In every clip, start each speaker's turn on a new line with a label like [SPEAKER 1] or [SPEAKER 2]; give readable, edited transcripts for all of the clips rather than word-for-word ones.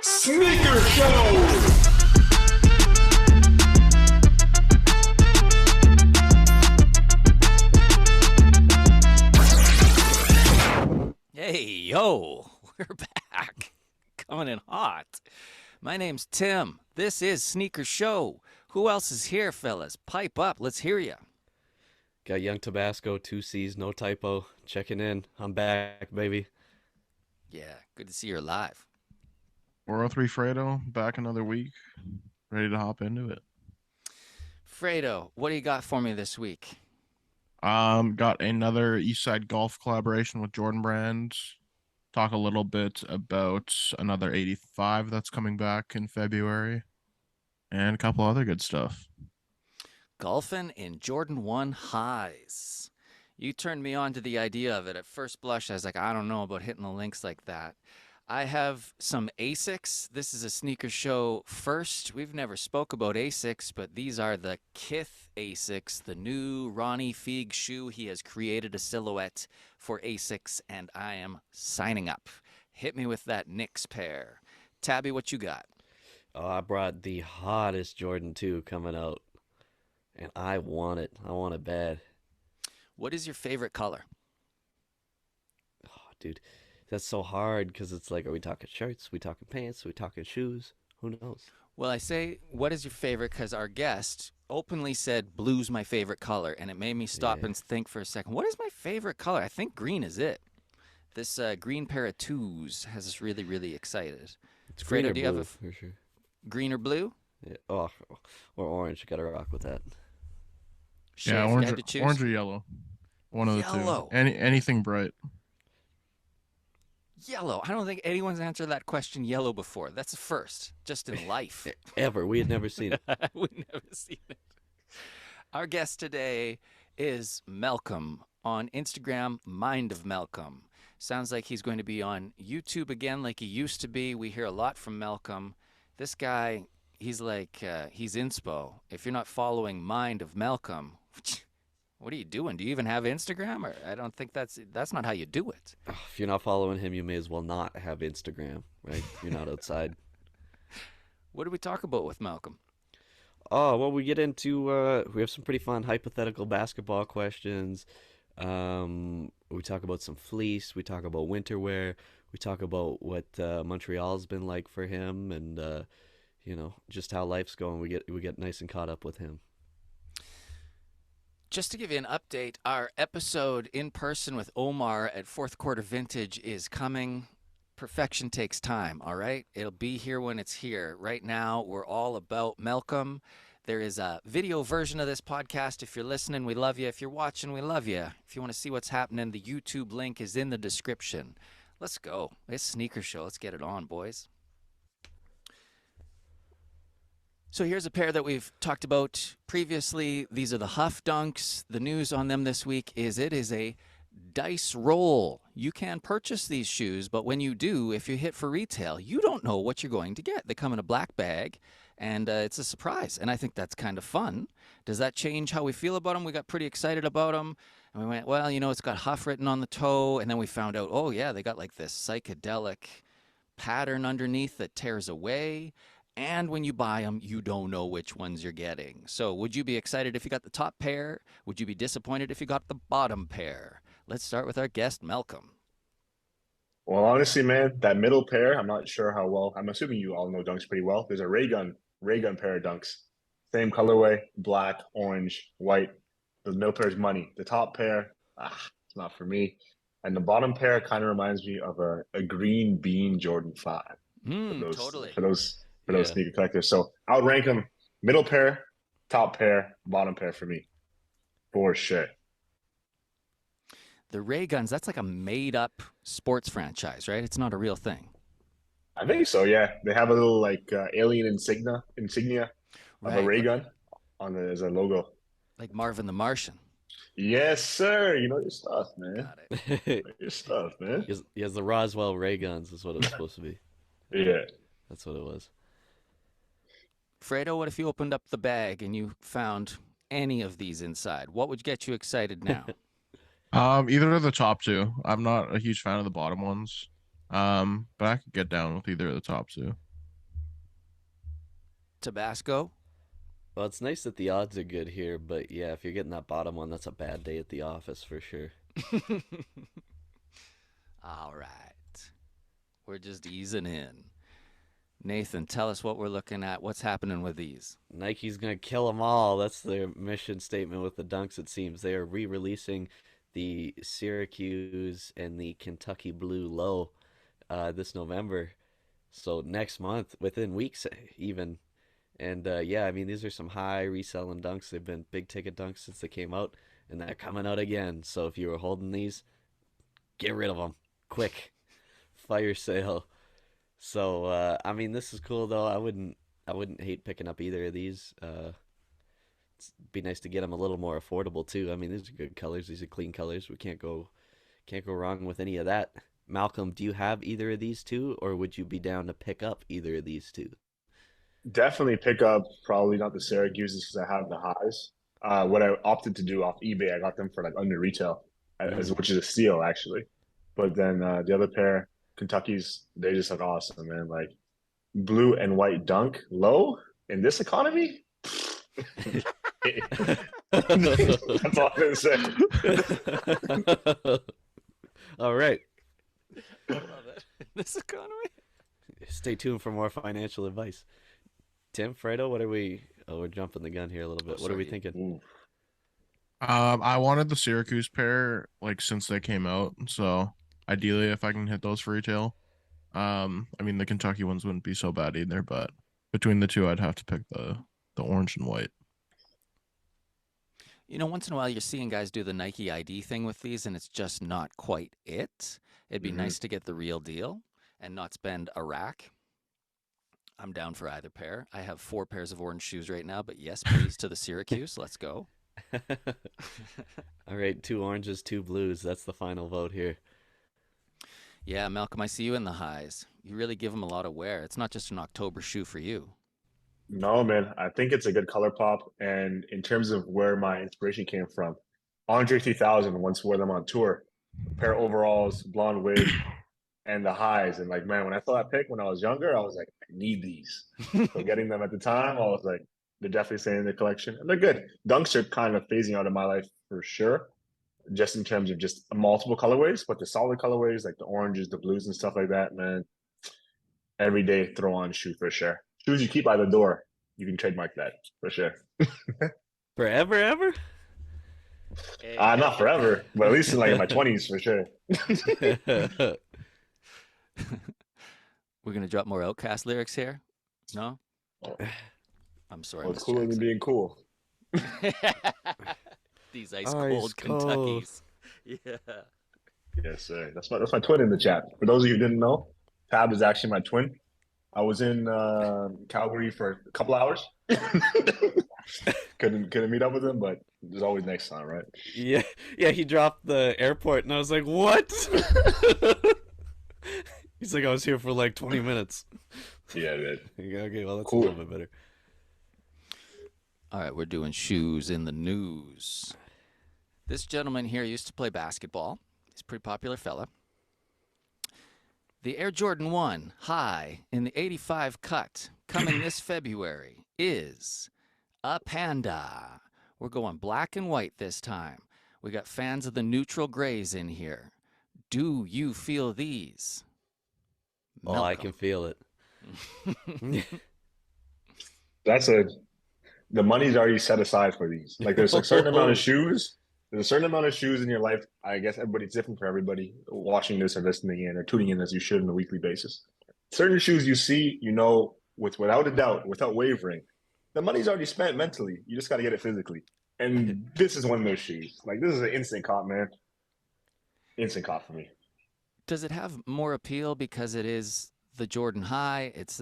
[SPEAKER 1] Sneaker Show!
[SPEAKER 2] Hey, yo, we're back. Coming in hot. My name's Tim. This is Sneaker Show. Who else is here, fellas? Pipe up. Let's hear ya.
[SPEAKER 3] Got Young Tabasco, 2C's, no typo. Checking in. I'm back, baby.
[SPEAKER 2] Yeah, good to see you're live.
[SPEAKER 4] 403 Fredo, back another week. Ready to hop into it.
[SPEAKER 2] Fredo, what do you got for me this week?
[SPEAKER 4] Got another Eastside Golf collaboration with Jordan Brands. Talk a little bit about another 85 that's coming back in February. And a couple other good stuff.
[SPEAKER 2] Golfing in Jordan 1 highs. You turned me on to the idea of it. At first blush, I was like, I don't know about hitting the links like that. I have some Asics. This is a Sneaker Show first. We've never spoke about Asics, but these are the KITH Asics, the new Ronnie Fieg shoe. He has created a silhouette for Asics, and I am signing up. Hit me with that Knicks pair. Tabby, what you got?
[SPEAKER 3] Oh, I brought the hottest Jordan 2 coming out. And I want it. I want it bad.
[SPEAKER 2] What is your favorite color?
[SPEAKER 3] Oh, dude. That's so hard because it's like, are we talking shirts? Are we talking pants? Are we talking shoes? Who knows?
[SPEAKER 2] Well, I say, what is your favorite? Because our guest openly said blue's my favorite color, and it made me stop and think for a second. What is my favorite color? I think green is it. This green pair of twos has us really, really excited.
[SPEAKER 3] It's green
[SPEAKER 2] Fredo,
[SPEAKER 3] or
[SPEAKER 2] do you have
[SPEAKER 3] blue,
[SPEAKER 2] a
[SPEAKER 3] for sure.
[SPEAKER 2] green or blue?
[SPEAKER 3] Yeah. Oh, or orange. Gotta rock with that.
[SPEAKER 2] Shay,
[SPEAKER 4] Yeah,
[SPEAKER 2] if you
[SPEAKER 4] orange,
[SPEAKER 2] had to choose.
[SPEAKER 4] orange or yellow. One of the
[SPEAKER 2] Yellow.
[SPEAKER 4] two. Anything bright.
[SPEAKER 2] Yellow. I don't think anyone's answered that question yellow before. That's a first, just in life.
[SPEAKER 3] Ever. We had never seen it.
[SPEAKER 2] We've never seen it. Our guest today is Malcolm on Instagram, Mind of Malcolm. Sounds like he's going to be on YouTube again like he used to be. We hear a lot from Malcolm. This guy, he's like, he's inspo. If you're not following Mind of Malcolm, what are you doing? Do you even have Instagram? Or I don't think that's not how you do it.
[SPEAKER 3] If you're not following him, you may as well not have Instagram, right? You're not outside.
[SPEAKER 2] What do we talk about with Malcolm?
[SPEAKER 3] Oh, well, we get into, we have some pretty fun hypothetical basketball questions. We talk about some fleece. We talk about winter wear. We talk about what Montreal's been like for him, and you know, just how life's going. We get nice and caught up with him.
[SPEAKER 2] Just to give you an update, our episode in person with Omar at Fourth Quarter Vintage is coming. Perfection takes time, all right? It'll be here when it's here. Right now, we're all about Malcolm. There is a video version of this podcast. If you're listening, we love you. If you're watching, we love you. If you want to see what's happening, the YouTube link is in the description. Let's go. It's Sneaker Show. Let's get it on, boys. So here's a pair that we've talked about previously. These are the Huff Dunks. The news on them this week is it is a dice roll. You can purchase these shoes, but when you do, if you hit for retail, you don't know what you're going to get. They come in a black bag, and it's a surprise, and I think that's kind of fun. Does that change how we feel about them? We got pretty excited about them, and we went, well, you know, it's got Huff written on the toe, and then we found out, oh, yeah, they got like this psychedelic pattern underneath that tears away. And when you buy them, you don't know which ones you're getting. So would you be excited if you got the top pair? Would you be disappointed if you got the bottom pair? Let's start with our guest, Malcolm.
[SPEAKER 1] Well, honestly, man, that middle pair, I'm not sure how well. I'm assuming you all know Dunks pretty well. There's a ray gun pair of Dunks. Same colorway, black, orange, white. The middle pair is money. The top pair, it's not for me. And the bottom pair kind of reminds me of a green bean Jordan 5.
[SPEAKER 2] Totally.
[SPEAKER 1] For those sneaker collectors. So I would rank them middle pair, top pair, bottom pair for me. For sure.
[SPEAKER 2] The Ray Guns, that's like a made-up sports franchise, right? It's not a real thing.
[SPEAKER 1] I think so, yeah. They have a little like alien insignia of a ray gun as a logo.
[SPEAKER 2] Like Marvin the Martian.
[SPEAKER 1] Yes, sir. You know your stuff, man.
[SPEAKER 2] Got it.
[SPEAKER 1] You know your stuff, man.
[SPEAKER 3] He has the Roswell ray guns is what it was supposed to be.
[SPEAKER 1] Yeah.
[SPEAKER 3] That's what it was.
[SPEAKER 2] Fredo, what if you opened up the bag and you found any of these inside? What would get you excited now?
[SPEAKER 4] Either of the top two. I'm not a huge fan of the bottom ones. But I could get down with either of the top two.
[SPEAKER 2] Tabasco.
[SPEAKER 3] Well, it's nice that the odds are good here, but yeah, if you're getting that bottom one, that's a bad day at the office for sure.
[SPEAKER 2] All right. We're just easing in. Nathan, tell us what we're looking at. What's happening with these?
[SPEAKER 3] Nike's gonna kill them all. That's their mission statement with the dunks. It seems they are re-releasing the Syracuse and the Kentucky Blue Low this November. So next month, within weeks even. And yeah, I mean these are some high reselling dunks. They've been big ticket dunks since they came out, and they're coming out again. So if you were holding these, get rid of them quick. Fire sale. So I mean this is cool though. I wouldn't hate picking up either of these. It'd be nice to get them a little more affordable too. I mean these are good colors. These are clean colors. We can't go wrong with any of that. Malcolm, do you have either of these two, or would you be down to pick up either of these two?
[SPEAKER 1] Definitely pick up probably not the Syracuse's because I have the highs. What I opted to do off eBay, I got them for like under retail,
[SPEAKER 3] Mm.
[SPEAKER 1] which is a steal actually. But then the other pair, Kentucky's, they just look awesome, man. Like blue and white dunk low in this economy. That's all I'm gonna say.
[SPEAKER 3] All right.
[SPEAKER 2] I love it. This economy?
[SPEAKER 3] Stay tuned for more financial advice. Tim, Fredo, what are we? Oh, we're jumping the gun here a little bit. What are we
[SPEAKER 2] Sorry.
[SPEAKER 3] thinking?
[SPEAKER 1] Ooh.
[SPEAKER 4] I wanted the Syracuse pair like since they came out, so ideally if I can hit those for retail. I mean the Kentucky ones wouldn't be so bad either, but between the two I'd have to pick the orange and white.
[SPEAKER 2] You know, once in a while you're seeing guys do the Nike ID thing with these, and it's just not quite it. It'd be
[SPEAKER 1] Hmm.
[SPEAKER 2] nice to get the real deal and not spend a rack. I'm down for either pair. I have 4 pairs of orange shoes right now, but yes, please to the Syracuse. Let's go.
[SPEAKER 3] All right, two oranges, two blues. That's the final vote here.
[SPEAKER 2] Yeah, Malcolm, I see you in the highs. You really give them a lot of wear. It's not just an October shoe for you.
[SPEAKER 1] No, man, I think it's a good color pop. And in terms of where my inspiration came from, Andre 3000 once wore them on tour. A pair of overalls, blonde wig, and the highs. And like, man, when I saw that pic when I was younger, I was like, I need these. So getting them at the time, I was like, they're definitely staying in the collection. And they're good. Dunks are kind of phasing out of my life for sure, just in terms of just multiple colorways, but the solid colorways, like the oranges, the blues, and stuff like that, man, every day throw on shoe for sure. Shoes you keep by the door, you can trademark that for sure.
[SPEAKER 3] Forever, ever?
[SPEAKER 1] Not forever, but at least in like in my 20s for sure.
[SPEAKER 2] We're going to drop more Outcast lyrics here? No?
[SPEAKER 1] Oh,
[SPEAKER 2] I'm sorry,
[SPEAKER 1] well, it's
[SPEAKER 2] Miss
[SPEAKER 1] cooler than
[SPEAKER 2] Jackson.
[SPEAKER 1] being cool.
[SPEAKER 2] These ice
[SPEAKER 3] Ice
[SPEAKER 2] cold
[SPEAKER 3] cold.
[SPEAKER 2] Kentuckys. Yeah.
[SPEAKER 1] Yes, sir. That's my twin in the chat. For those of you who didn't know, Tab is actually my twin. I was in Calgary for a couple hours. couldn't meet up with him, but there's always next time, right?
[SPEAKER 3] Yeah, yeah. He dropped the airport, and I was like, "What?" He's like, "I was here for like 20 minutes."
[SPEAKER 1] Yeah, dude.
[SPEAKER 3] Yeah, okay, well, that's a
[SPEAKER 1] Cool.
[SPEAKER 3] little bit better.
[SPEAKER 2] All right, we're doing shoes in the news. This gentleman here used to play basketball. He's a pretty popular fella. The Air Jordan 1 high in the 85 cut coming this February is a Panda. We're going black and white this time. We got fans of the neutral grays in here. Do you feel these?
[SPEAKER 3] Oh, I can feel it.
[SPEAKER 1] That's the money's already set aside for these. Like there's a certain amount of shoes. There's a certain amount of shoes in your life. I guess everybody's different for everybody watching this or listening in or tuning in as you should on a weekly basis. Certain shoes you see, you know, without a doubt, without wavering, the money's already spent mentally. You just got to get it physically. And this is one of those shoes. Like this is an instant cop, man. Instant cop for me.
[SPEAKER 2] Does it have more appeal because it is the Jordan High? It's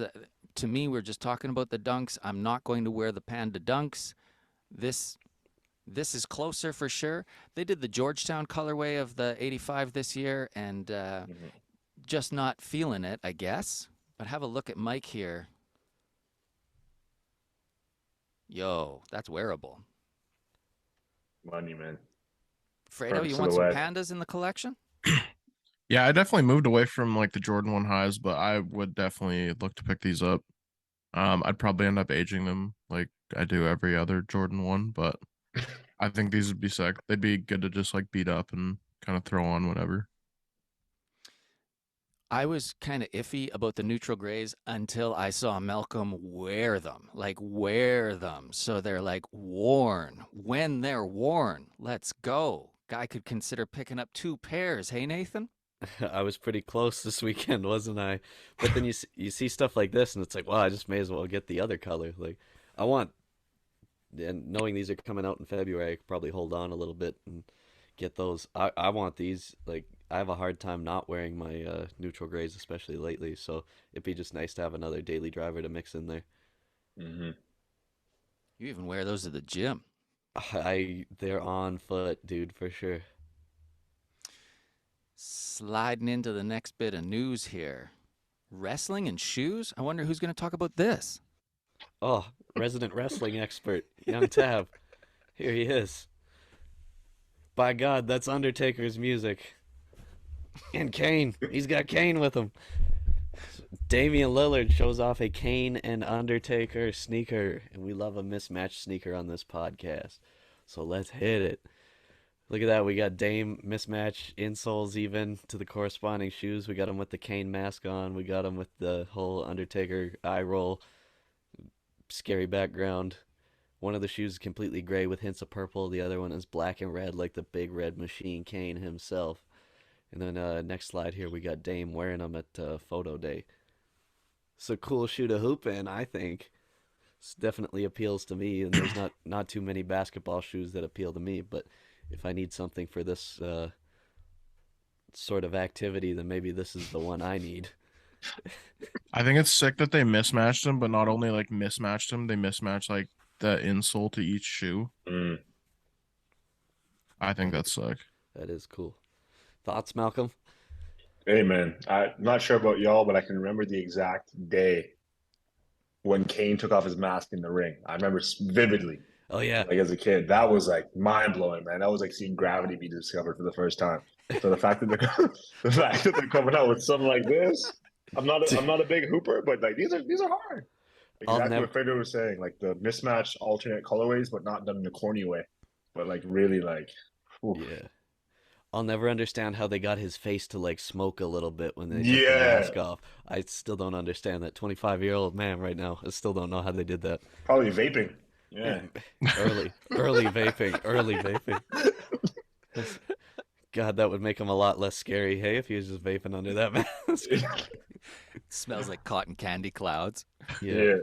[SPEAKER 2] to me, we're just talking about the dunks. I'm not going to wear the Panda dunks. This is closer for sure. They did the Georgetown colorway of the 85 this year, and
[SPEAKER 1] Mhm.
[SPEAKER 2] just not feeling it, I guess. But have a look at Mike here. Yo, that's wearable.
[SPEAKER 1] Money, man.
[SPEAKER 2] Fredo,
[SPEAKER 1] Perfect
[SPEAKER 2] you want some
[SPEAKER 1] silhouette.
[SPEAKER 2] Pandas in the collection?
[SPEAKER 4] Yeah, I definitely moved away from like the Jordan 1 highs, but I would definitely look to pick these up. I'd probably end up aging them like I do every other Jordan 1, but I think these would be sick. They'd be good to just like beat up and kind of throw on whenever.
[SPEAKER 2] I was kind of iffy about the neutral grays until I saw Malcolm wear them, like wear them. So they're like worn. When they're worn, let's go. Guy could consider picking up 2 pairs. Hey, Nathan?
[SPEAKER 3] I was pretty close this weekend, wasn't I? But then you see stuff like this, and it's like, wow, I just may as well get the other color. Like, I want, and knowing these are coming out in February, I could probably hold on a little bit and get those. I want these. Like, I have a hard time not wearing my neutral grays, especially lately. So it'd be just nice to have another daily driver to mix in there.
[SPEAKER 1] Hmm.
[SPEAKER 2] You even wear those at the gym.
[SPEAKER 3] They're on foot, dude, for sure.
[SPEAKER 2] Sliding into the next bit of news here. Wrestling and shoes? I wonder who's going to talk about this.
[SPEAKER 3] Oh, resident wrestling expert, young Tab. Here he is. By God, that's Undertaker's music. And Kane. He's got Kane with him. Damian Lillard shows off a Kane and Undertaker sneaker, and we love a mismatched sneaker on this podcast. So let's hit it. Look at that. We got Dame mismatch insoles even to the corresponding shoes. We got him with the Kane mask on. We got him with the whole Undertaker eye roll, scary background. One of the shoes is completely gray with hints of purple. The other one is black and red like the big red machine Kane himself. And then next slide here, we got Dame wearing them at photo day. It's a cool shoe to hoop in, I think. It definitely appeals to me, and there's not too many basketball shoes that appeal to me, but if I need something for this sort of activity, then maybe this is the one I need.
[SPEAKER 4] I think it's sick that they mismatched them, but not only like mismatched them, they mismatched like the insole to each shoe.
[SPEAKER 1] Mm.
[SPEAKER 4] I think that's sick.
[SPEAKER 3] That is cool. Thoughts, Malcolm?
[SPEAKER 1] Hey man, I'm not sure about y'all, but I can remember the exact day when Kane took off his mask in the ring. I remember vividly,
[SPEAKER 3] Oh yeah.
[SPEAKER 1] like as a kid. That was like mind blowing, man. That was like seeing gravity be discovered for the first time. So the fact that they're the fact that they're coming out with something like this, I'm not a big hooper, but like these are hard.
[SPEAKER 3] I'll
[SPEAKER 1] Exactly
[SPEAKER 3] never
[SPEAKER 1] what Fredo was saying, like the mismatched alternate colorways, but not done in a corny way, but like really like, oof.
[SPEAKER 3] yeah. I'll never understand how they got his face to like smoke a little bit when they took the
[SPEAKER 1] Yeah,
[SPEAKER 3] mask off. I still don't understand that 25-year-old man right now. I still don't know how they did that.
[SPEAKER 1] probably vaping. Yeah.
[SPEAKER 3] Early vaping, early vaping. God, that would make him a lot less scary. Hey, if he was just vaping under that mask.
[SPEAKER 2] Smells like cotton candy clouds.
[SPEAKER 3] Yeah.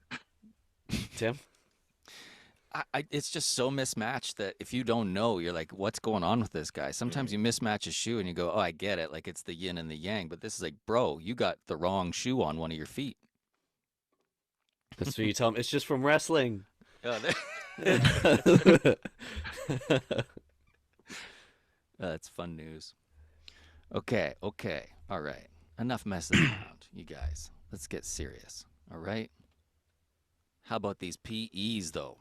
[SPEAKER 1] Yeah.
[SPEAKER 3] Tim?
[SPEAKER 2] It's just so mismatched that if you don't know, you're like, what's going on with this guy? Sometimes you mismatch a shoe and you go, oh, I get it. Like it's the yin and the yang. But this is like, bro, you got the wrong shoe on one of your feet.
[SPEAKER 3] That's what you tell him. It's just from wrestling.
[SPEAKER 2] Oh, that's fun news. Okay. All right. Enough messing around, you guys. Let's get serious. All right. How about these PEs, though?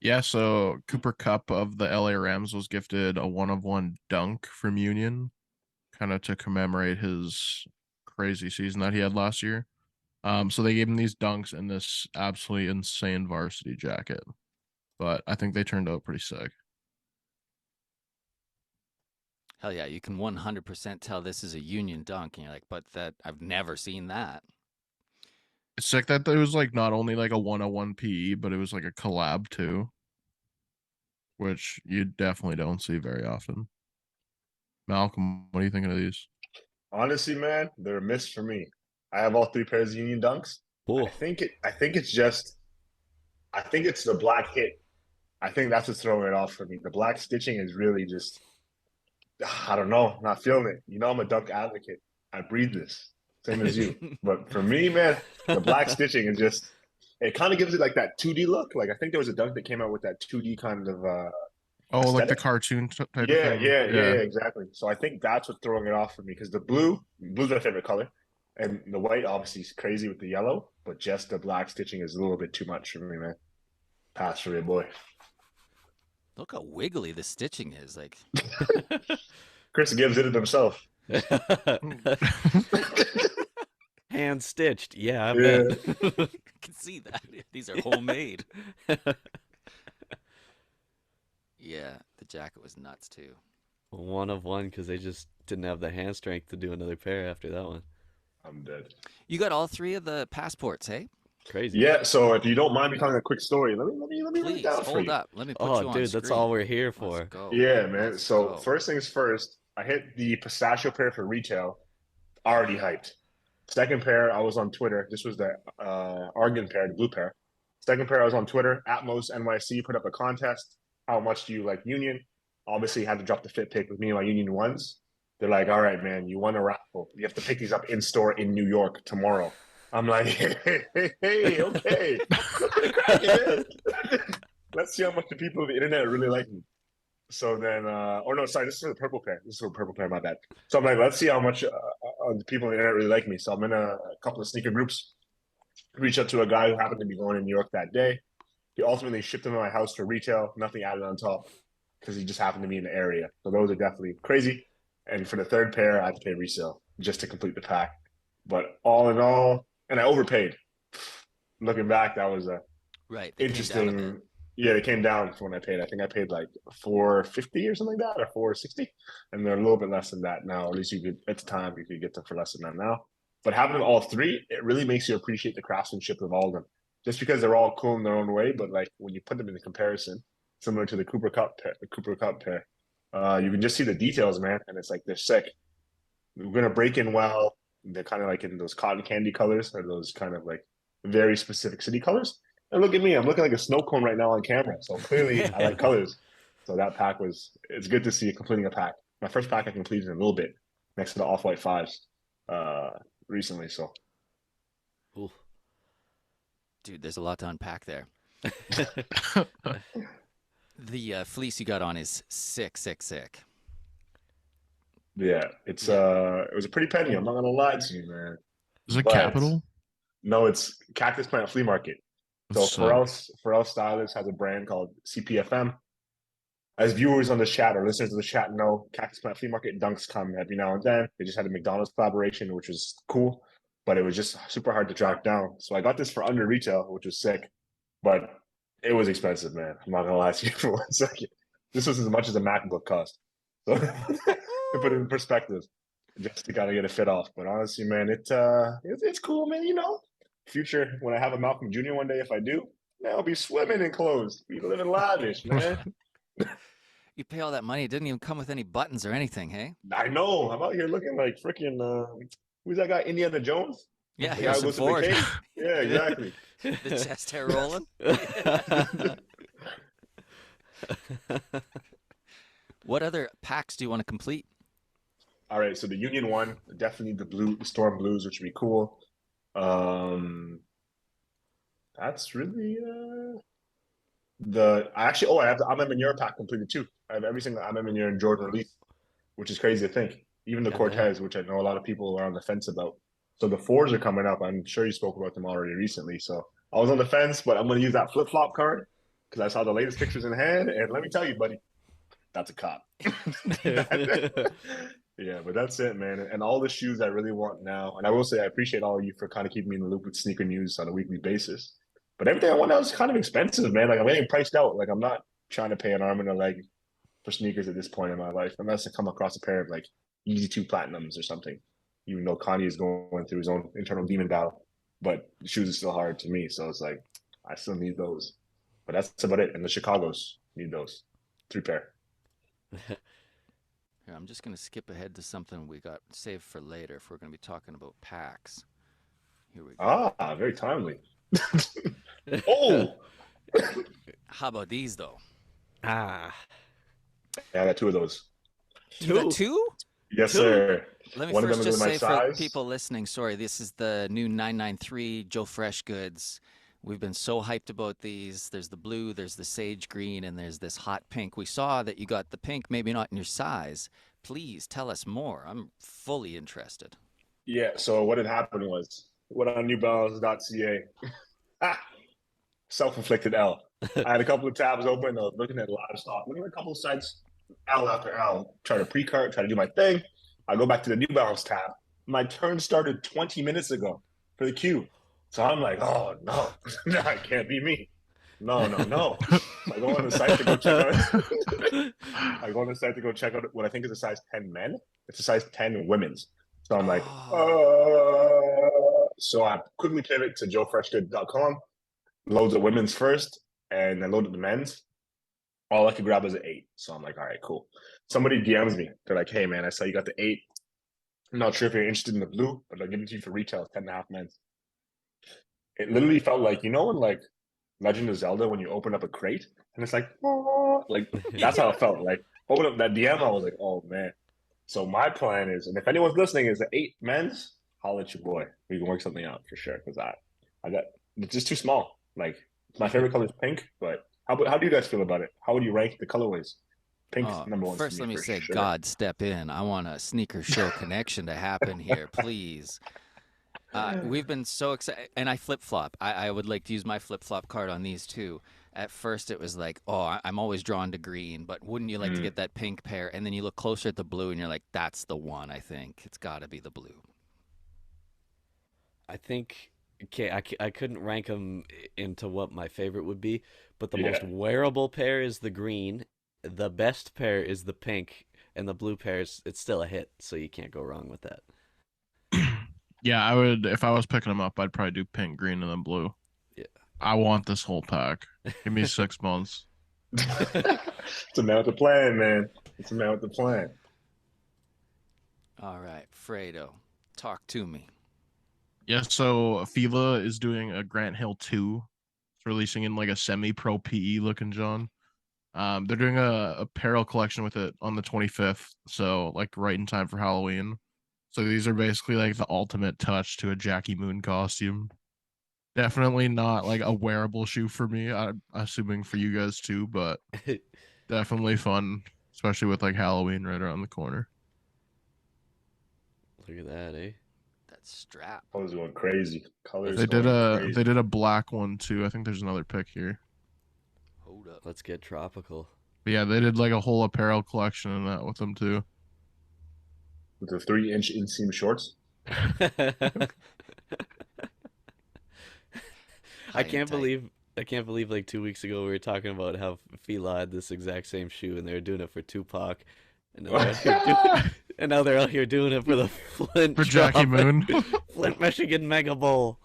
[SPEAKER 4] Yeah, so Cooper Cup of the LA Rams was gifted a 1-of-1 dunk from Union, kind of to commemorate his crazy season that he had last year. So they gave him these dunks and this absolutely insane varsity jacket. But I think they turned out pretty sick.
[SPEAKER 2] Hell yeah, you can 100% tell this is a Union dunk. And you're like, but that I've never seen that.
[SPEAKER 4] It's sick that there was like not only like a 1-of-1 PE, but it was like a collab too, which you definitely don't see very often. Malcolm, what are you thinking of these?
[SPEAKER 1] Honestly, man, they're a miss for me. I have all 3 pairs of Union Dunks.
[SPEAKER 3] Oh,
[SPEAKER 1] I think it's the black hit. I think that's what's throwing it off for me. The black stitching is really just I don't know, not feeling it. You know, I'm a dunk advocate. I breathe this, same as you. But for me, man, the black stitching is just it kind of gives it like that 2D look. Like I think there was a dunk that came out with that 2D kind of
[SPEAKER 4] Oh, like the
[SPEAKER 1] aesthetic.
[SPEAKER 4] cartoon type of
[SPEAKER 1] Yeah,
[SPEAKER 4] thing.
[SPEAKER 1] yeah, exactly. So I think that's what's throwing it off for me because blue's my favorite color, and the white obviously is crazy with the yellow, but just the black stitching is a little bit too much for me, man. Pass for your boy.
[SPEAKER 2] Look how wiggly the stitching is. Like,
[SPEAKER 1] Chris Gibbs did it himself.
[SPEAKER 3] hand stitched. Yeah, I
[SPEAKER 1] Yeah.
[SPEAKER 3] bet.
[SPEAKER 2] I can see that. These are homemade. Yeah, the jacket was nuts too.
[SPEAKER 3] One of one because they just didn't have the hand strength to do another pair after that one.
[SPEAKER 1] I'm dead.
[SPEAKER 2] You got all three of the passports, hey?
[SPEAKER 3] Crazy.
[SPEAKER 1] Yeah, so if you don't mind me telling a quick story, let me run it
[SPEAKER 2] Please
[SPEAKER 1] down for
[SPEAKER 2] hold
[SPEAKER 1] you.
[SPEAKER 2] up. Let me put
[SPEAKER 3] Oh,
[SPEAKER 2] you on
[SPEAKER 3] dude, that's all
[SPEAKER 2] screen.
[SPEAKER 3] we're here
[SPEAKER 2] Let's
[SPEAKER 3] for.
[SPEAKER 2] go.
[SPEAKER 1] Yeah, man.
[SPEAKER 2] Let's
[SPEAKER 1] So
[SPEAKER 2] go.
[SPEAKER 1] first things first, I hit the pistachio pair for retail, already hyped. Second pair, I was on Twitter. This was the Argan pair, the blue pair. Second pair, I was on Twitter. Atmos NYC put up a contest. How much do you like Union? Obviously, had to drop the fit pick with me and my Union ones. They're like, all right, man, you won a raffle. You have to pick these up in store in New York tomorrow. I'm like, hey, okay. Let's get it cracking, man. Let's see how much the people of the internet really like me. So then, or no, sorry, this is for the purple pair. This is for the purple pair, my bad. So I'm like, let's see how much the people on the internet really like me. So I'm in a couple of sneaker groups. Reach out to a guy who happened to be going to New York that day. He ultimately shipped them to my house for retail, nothing added on top because he just happened to be in the area. So those are definitely crazy. And for the third pair, I had to pay resale just to complete the pack. But all in all, and I overpaid. Looking back, that was a
[SPEAKER 2] Right. They came down a bit.
[SPEAKER 1] interesting. Yeah, they came down from when I paid. I think I paid like 450 or something like that, or 460, and they're a little bit less than that now. At least you could at the time you could get them for less than that now. But having all three, it really makes you appreciate the craftsmanship of all of them. Just because they're all cool in their own way, but like when you put them in the comparison, similar to the Cooper Cup pair, you can just see the details, man, and it's like they're sick. We're gonna break in well. They're kind of like in those cotton candy colors, or those kind of like very specific city colors. And look at me, I'm looking like a snow cone right now on camera. So clearly, I like colors. So that pack it's good to see completing a pack. My first pack I completed in a little bit next to the off white fives recently. So
[SPEAKER 3] Ooh.
[SPEAKER 2] Dude, there's a lot to unpack there. The fleece you got on is sick.
[SPEAKER 1] yeah, it was a pretty penny. I'm not gonna lie to you, man.
[SPEAKER 4] Is it
[SPEAKER 1] But
[SPEAKER 4] Capital?
[SPEAKER 1] no, it's Cactus Plant Flea Market. So Pharrell Stylist has a brand called CPFM. As viewers on the chat or listeners to the chat know, Cactus Plant Flea Market dunks come every now and then. They just had a McDonald's collaboration, which was cool, but it was just super hard to track down. So I got this for under retail, which was sick, but it was expensive, man. I'm not gonna lie to you for 1 second. This was as much as a MacBook cost. So to put it in perspective, just to kind of get a fit off. But honestly, man, it's cool, man. You know, future when I have a Malcolm Jr. one day, if I do, man, I'll be swimming in clothes, be living lavish, man.
[SPEAKER 2] You pay all that money, it didn't even come with any buttons or anything, hey?
[SPEAKER 1] I know. I'm out here looking like freaking who's that guy? Indiana Jones?
[SPEAKER 2] Yeah,
[SPEAKER 1] The guy who
[SPEAKER 2] Harrison
[SPEAKER 1] goes to the
[SPEAKER 2] Ford.
[SPEAKER 1] cave? Yeah, exactly.
[SPEAKER 2] The chest hair rolling. What other packs do you want to complete?
[SPEAKER 1] All right, so the Union one, definitely the Storm Blues, which would be cool. That's really I have the I'm Manure pack completed too. I have every single I'm Manure and Jordan release, which is crazy to think. Even the
[SPEAKER 3] God
[SPEAKER 1] Cortez, which I know a lot of people are on the fence about. So the fours are coming up. I'm sure you spoke about them already recently. So I was on the fence, but I'm going to use that flip flop card because I saw the latest pictures in hand, and let me tell you, buddy, that's a cop. Yeah, but that's it, man. And all the shoes I really want now. And I will say I appreciate all of you for kind of keeping me in the loop with sneaker news on a weekly basis. But everything I want now is kind of expensive, man. Like I'm getting priced out. Like I'm not trying to pay an arm and a leg for sneakers at this point in my life, unless I come across a pair of like Easy 2 Platinums or something. Even though Kanye is going through his own internal demon battle, but the shoes are still hard to me. So it's like I still need those. But that's about it. And the Chicago's need those 3 pair.
[SPEAKER 2] Here, I'm just going to skip ahead to something we got saved for later if we're going to be talking about packs. Here we go.
[SPEAKER 1] Ah, very timely. Oh,
[SPEAKER 2] How about these, though?
[SPEAKER 3] Ah.
[SPEAKER 1] yeah, I got 2 of those.
[SPEAKER 2] You got two?
[SPEAKER 1] Yes,
[SPEAKER 3] Two?
[SPEAKER 1] sir.
[SPEAKER 2] Let me
[SPEAKER 1] One of
[SPEAKER 2] first
[SPEAKER 1] them is
[SPEAKER 2] just
[SPEAKER 1] in my
[SPEAKER 2] say for
[SPEAKER 1] size.
[SPEAKER 2] people listening, sorry, this is the new 993 Joe Fresh goods. We've been so hyped about these. There's the blue, there's the sage green, and there's this hot pink. We saw that you got the pink, maybe not in your size. Please tell us more. I'm fully interested.
[SPEAKER 1] Yeah, so what had happened was went on newbalance.ca. Ah, self-inflicted L. I had a couple of tabs open. I was looking at live stock, looking at a couple of sites, L after L, try to pre-cart, try to do my thing. I go back to the New Balance tab. My turn started 20 minutes ago. for the queue. So I'm like, oh no, no, it can't be me. No, no, no. So I go on the site to go check out. I go on the site to go check out what I think is a size 10 men. It's a size 10 women's. So I'm like, so I quickly pivot to joefreshgood.com, loads of women's first, and then loaded the men's. All I could grab was an 8. So I'm like, all right, cool. Somebody DMs me. They're like, hey man, I saw you got the 8. I'm not sure if you're interested in the blue, but I'll give it to you for retail, 10.5 men's. It literally felt like, you know, when like Legend of Zelda, when you open up a crate and it's like, oh, like that's how it felt. Like open up that DM, I was like, oh man. So my plan is, and if anyone's listening, is the 8 men's, holla at your boy. We can work something out for sure. Because I got it's just too small. Like my favorite color is pink, but how do you guys feel about it? How would you rank the colorways? Pink's number one.
[SPEAKER 2] First, let me say,
[SPEAKER 1] sure.
[SPEAKER 2] God, step in. I want a sneaker show connection to happen here, please. We've been so excited, and I flip-flop. I would like to use my flip-flop card on these too. At first, it was like, oh, I'm always drawn to green, but wouldn't you like to get that pink pair? And then you look closer at the blue, and you're like, that's the one, I think. It's got to be the blue.
[SPEAKER 3] I think, okay, I couldn't rank them into what my favorite would be, but the most wearable pair is the green, the best pair is the pink, and the blue pair it's still a hit, so you can't go wrong with that.
[SPEAKER 4] Yeah, I would, if I was picking them up, I'd probably do pink, green, and then blue.
[SPEAKER 3] Yeah.
[SPEAKER 4] I want this whole pack. Give me 6 months.
[SPEAKER 1] It's a man with the plan, man. It's a man with the plan.
[SPEAKER 2] All right, Fredo, talk to me.
[SPEAKER 4] Yeah, so Fila is doing a Grant Hill 2. It's releasing in like a semi-pro PE looking John. They're doing a apparel collection with it on the 25th, so like right in time for Halloween. So these are basically like the ultimate touch to a Jackie Moon costume. Definitely not like a wearable shoe for me. I'm assuming for you guys too, but definitely fun, especially with like Halloween right around the corner.
[SPEAKER 3] Look at that, eh?
[SPEAKER 2] That strap.
[SPEAKER 1] Colors going crazy. Colors
[SPEAKER 4] They did
[SPEAKER 1] crazy.
[SPEAKER 4] they did a black one too. I think there's another pic here.
[SPEAKER 2] Hold up.
[SPEAKER 3] Let's get tropical.
[SPEAKER 4] But yeah, they did like a whole apparel collection in that with them too.
[SPEAKER 1] With the 3-inch inseam shorts.
[SPEAKER 3] I can't believe like 2 weeks ago we were talking about how Fila had this exact same shoe and they were doing it for Tupac, and now they're out here doing it for the Flint
[SPEAKER 4] For Jackie Moon.
[SPEAKER 3] Flint, Michigan Mega Bowl.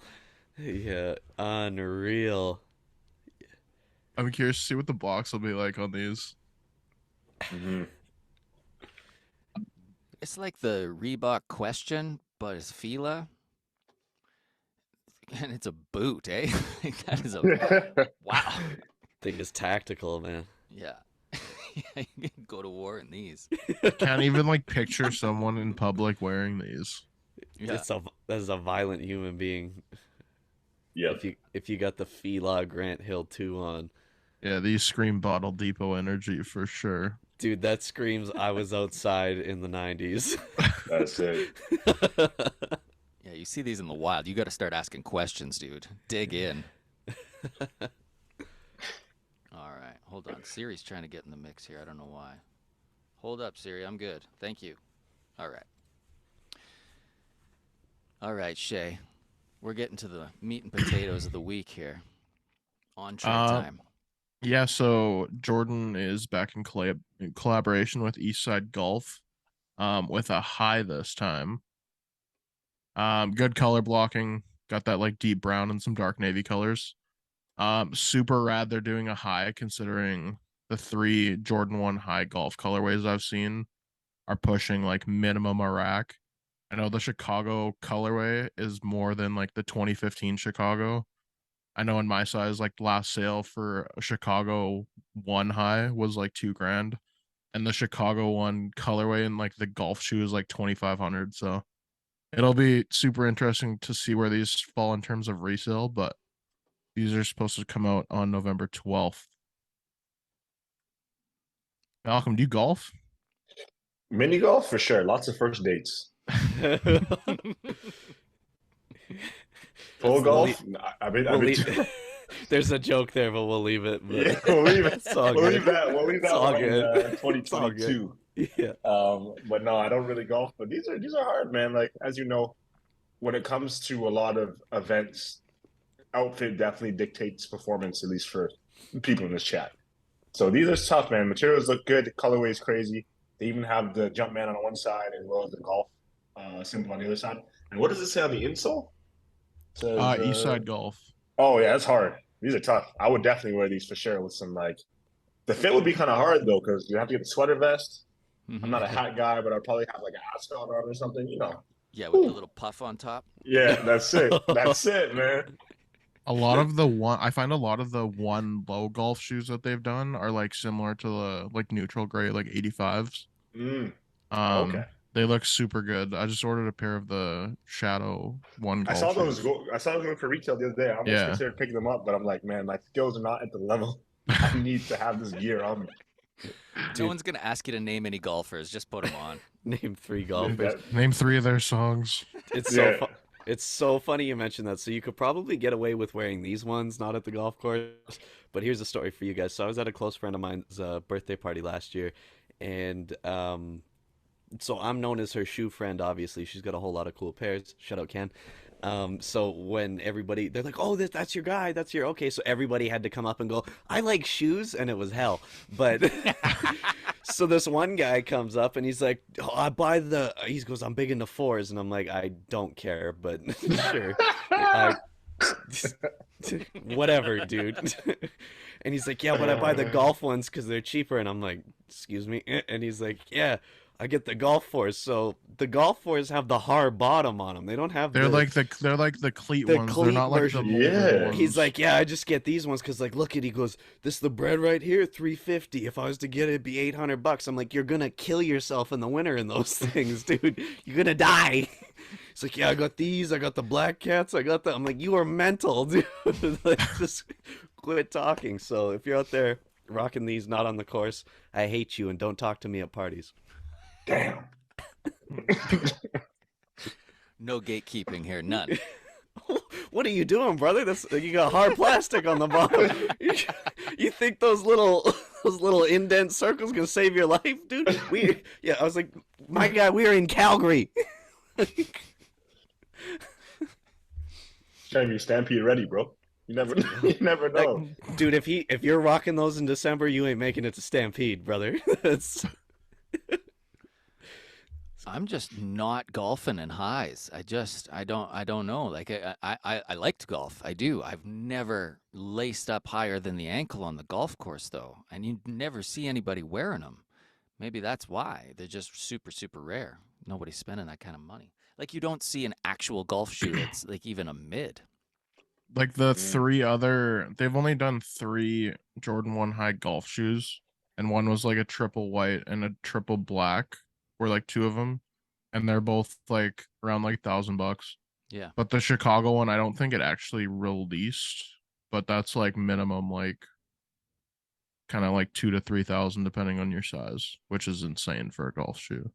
[SPEAKER 3] Yeah, unreal.
[SPEAKER 4] I'm curious to see what the box will be like on these.
[SPEAKER 1] Mm-hmm.
[SPEAKER 2] It's like the Reebok question, but it's Fila. And it's a boot, eh? That is a wow.
[SPEAKER 3] Thing is tactical, man.
[SPEAKER 2] Yeah. Yeah, you can go to war in these.
[SPEAKER 4] Can't even like picture someone in public wearing these.
[SPEAKER 2] Yeah.
[SPEAKER 3] That's a violent human being.
[SPEAKER 1] Yeah.
[SPEAKER 3] If you got the Fila Grant Hill 2 on.
[SPEAKER 4] Yeah, these scream Bottle Depot energy for sure.
[SPEAKER 3] Dude, that screams I was outside in the 90s.
[SPEAKER 1] That's it.
[SPEAKER 2] Yeah, you see these in the wild. You got to start asking questions, dude. Dig in. All right, hold on. Siri's trying to get in the mix here. I don't know why. Hold up, Siri. I'm good. Thank you. All right. All right, Shay. We're getting to the meat and potatoes of the week here. Entree time.
[SPEAKER 4] Yeah, so Jordan is back in collaboration with Eastside Golf, with a high this time. Good color blocking, got that like deep brown and some dark navy colors. Super rad. They're doing a high considering the 3 Jordan 1 high golf colorways I've seen are pushing like minimum a rack. I know the Chicago colorway is more than like the 2015 Chicago. I know in my size, like last sale for a Chicago 1 high was like $2,000, and the Chicago 1 colorway and like the golf shoe is like 2,500. So it'll be super interesting to see where these fall in terms of resale, but these are supposed to come out on November 12th. Malcolm, do you golf?
[SPEAKER 1] Mini golf for sure. Lots of first dates. Full golf. I've been
[SPEAKER 3] There's a joke there, but we'll leave it. But...
[SPEAKER 1] Yeah, we'll leave it.
[SPEAKER 3] We'll
[SPEAKER 1] leave that. We'll leave that one in 2022.
[SPEAKER 3] Yeah.
[SPEAKER 1] But no, I don't really golf. But these are hard, man. Like as you know, when it comes to a lot of events, outfit definitely dictates performance, at least for people in this chat. So these are tough, man. Materials look good. Colorway is crazy. They even have the Jumpman on one side as well as the golf symbol on the other side. And what does it say on the insole? It says,
[SPEAKER 4] East Side Golf.
[SPEAKER 1] oh yeah, that's hard. These are tough. I would definitely wear these for sure with some like. The fit would be kind of hard though because you have to get the sweater vest. I'm not a hat guy, but I'd probably have like an ascot on or something.
[SPEAKER 2] Yeah, with the little puff on top.
[SPEAKER 1] Yeah, that's it. That's it, man.
[SPEAKER 4] I find a lot of the one low golf shoes that they've done are like similar to the like neutral gray like 85s.
[SPEAKER 1] Okay.
[SPEAKER 4] They look super good. I just ordered a pair of the Shadow one
[SPEAKER 1] I
[SPEAKER 4] golf
[SPEAKER 1] saw those
[SPEAKER 4] shoes.
[SPEAKER 1] go. I saw them going for retail the other day. I almost
[SPEAKER 4] Yeah.
[SPEAKER 1] considered picking them up, but I'm like, man, my skills are not at the level I need to have this gear on me.
[SPEAKER 2] No one's gonna ask you to name any golfers. Just put them on.
[SPEAKER 3] Name 3 golfers.
[SPEAKER 4] Name 3 of their songs.
[SPEAKER 3] It's
[SPEAKER 1] Yeah.
[SPEAKER 3] it's so funny you mentioned that. So you could probably get away with wearing these ones, not at the golf course. But here's a story for you guys. So I was at a close friend of mine's birthday party last year, and so I'm known as her shoe friend. Obviously, she's got a whole lot of cool pairs. Shout out Ken. So when they're like, "Oh, that's your guy. That's your okay." So everybody had to come up and go, "I like shoes," and it was hell. But so this one guy comes up and he's like, oh, "I buy the." He goes, "I'm big into fours," and I'm like, "I don't care, but sure." Whatever, dude. And he's like, "Yeah, but I buy the golf ones because they're cheaper," and I'm like, "Excuse me," and he's like, "Yeah, I get the golf fours." So the golf fours have the hard bottom on them. They don't have.
[SPEAKER 4] They're like the cleat
[SPEAKER 3] the
[SPEAKER 4] ones.
[SPEAKER 3] cleat
[SPEAKER 4] They're not like the
[SPEAKER 3] version.
[SPEAKER 4] molded
[SPEAKER 1] Yeah.
[SPEAKER 4] ones.
[SPEAKER 3] He's like, "Yeah, I just get these ones because, like, look at." He goes, "This is the bread right here, $350. If I was to get it, it'd be $800." I'm like, "You're gonna kill yourself in the winter in those things, dude. You're gonna die." He's like, "Yeah, I got these. I got the black cats. I got the." I'm like, "You are mental, dude. Like, just quit talking." So if you're out there rocking these, not on the course, I hate you and don't talk to me at parties.
[SPEAKER 1] Damn.
[SPEAKER 2] No gatekeeping here, none.
[SPEAKER 3] What are you doing, brother? You got hard plastic on the bottom. You think those little indent circles gonna save your life, dude? I was like, my guy, we are in Calgary.
[SPEAKER 1] Trying to be Stampede ready, bro. You never know.
[SPEAKER 3] Like, dude, if you're rocking those in December, you ain't making it to Stampede, brother.
[SPEAKER 2] I'm just not golfing in highs. I don't know. Like I like to golf. I do. I've never laced up higher than the ankle on the golf course though. And you never see anybody wearing them. Maybe that's why. They're just super, super rare. Nobody's spending that kind of money. Like you don't see an actual golf shoe that's like even a mid.
[SPEAKER 4] Like the they've only done 3 Jordan 1 high golf shoes, and one was like a triple white and a triple black, were like 2 of them, and they're both like around like $1,000.
[SPEAKER 2] Yeah.
[SPEAKER 4] But the Chicago one, I don't think it actually released, but that's like minimum like kind of like 2,000 to 3,000 depending on your size, which is insane for a golf shoe.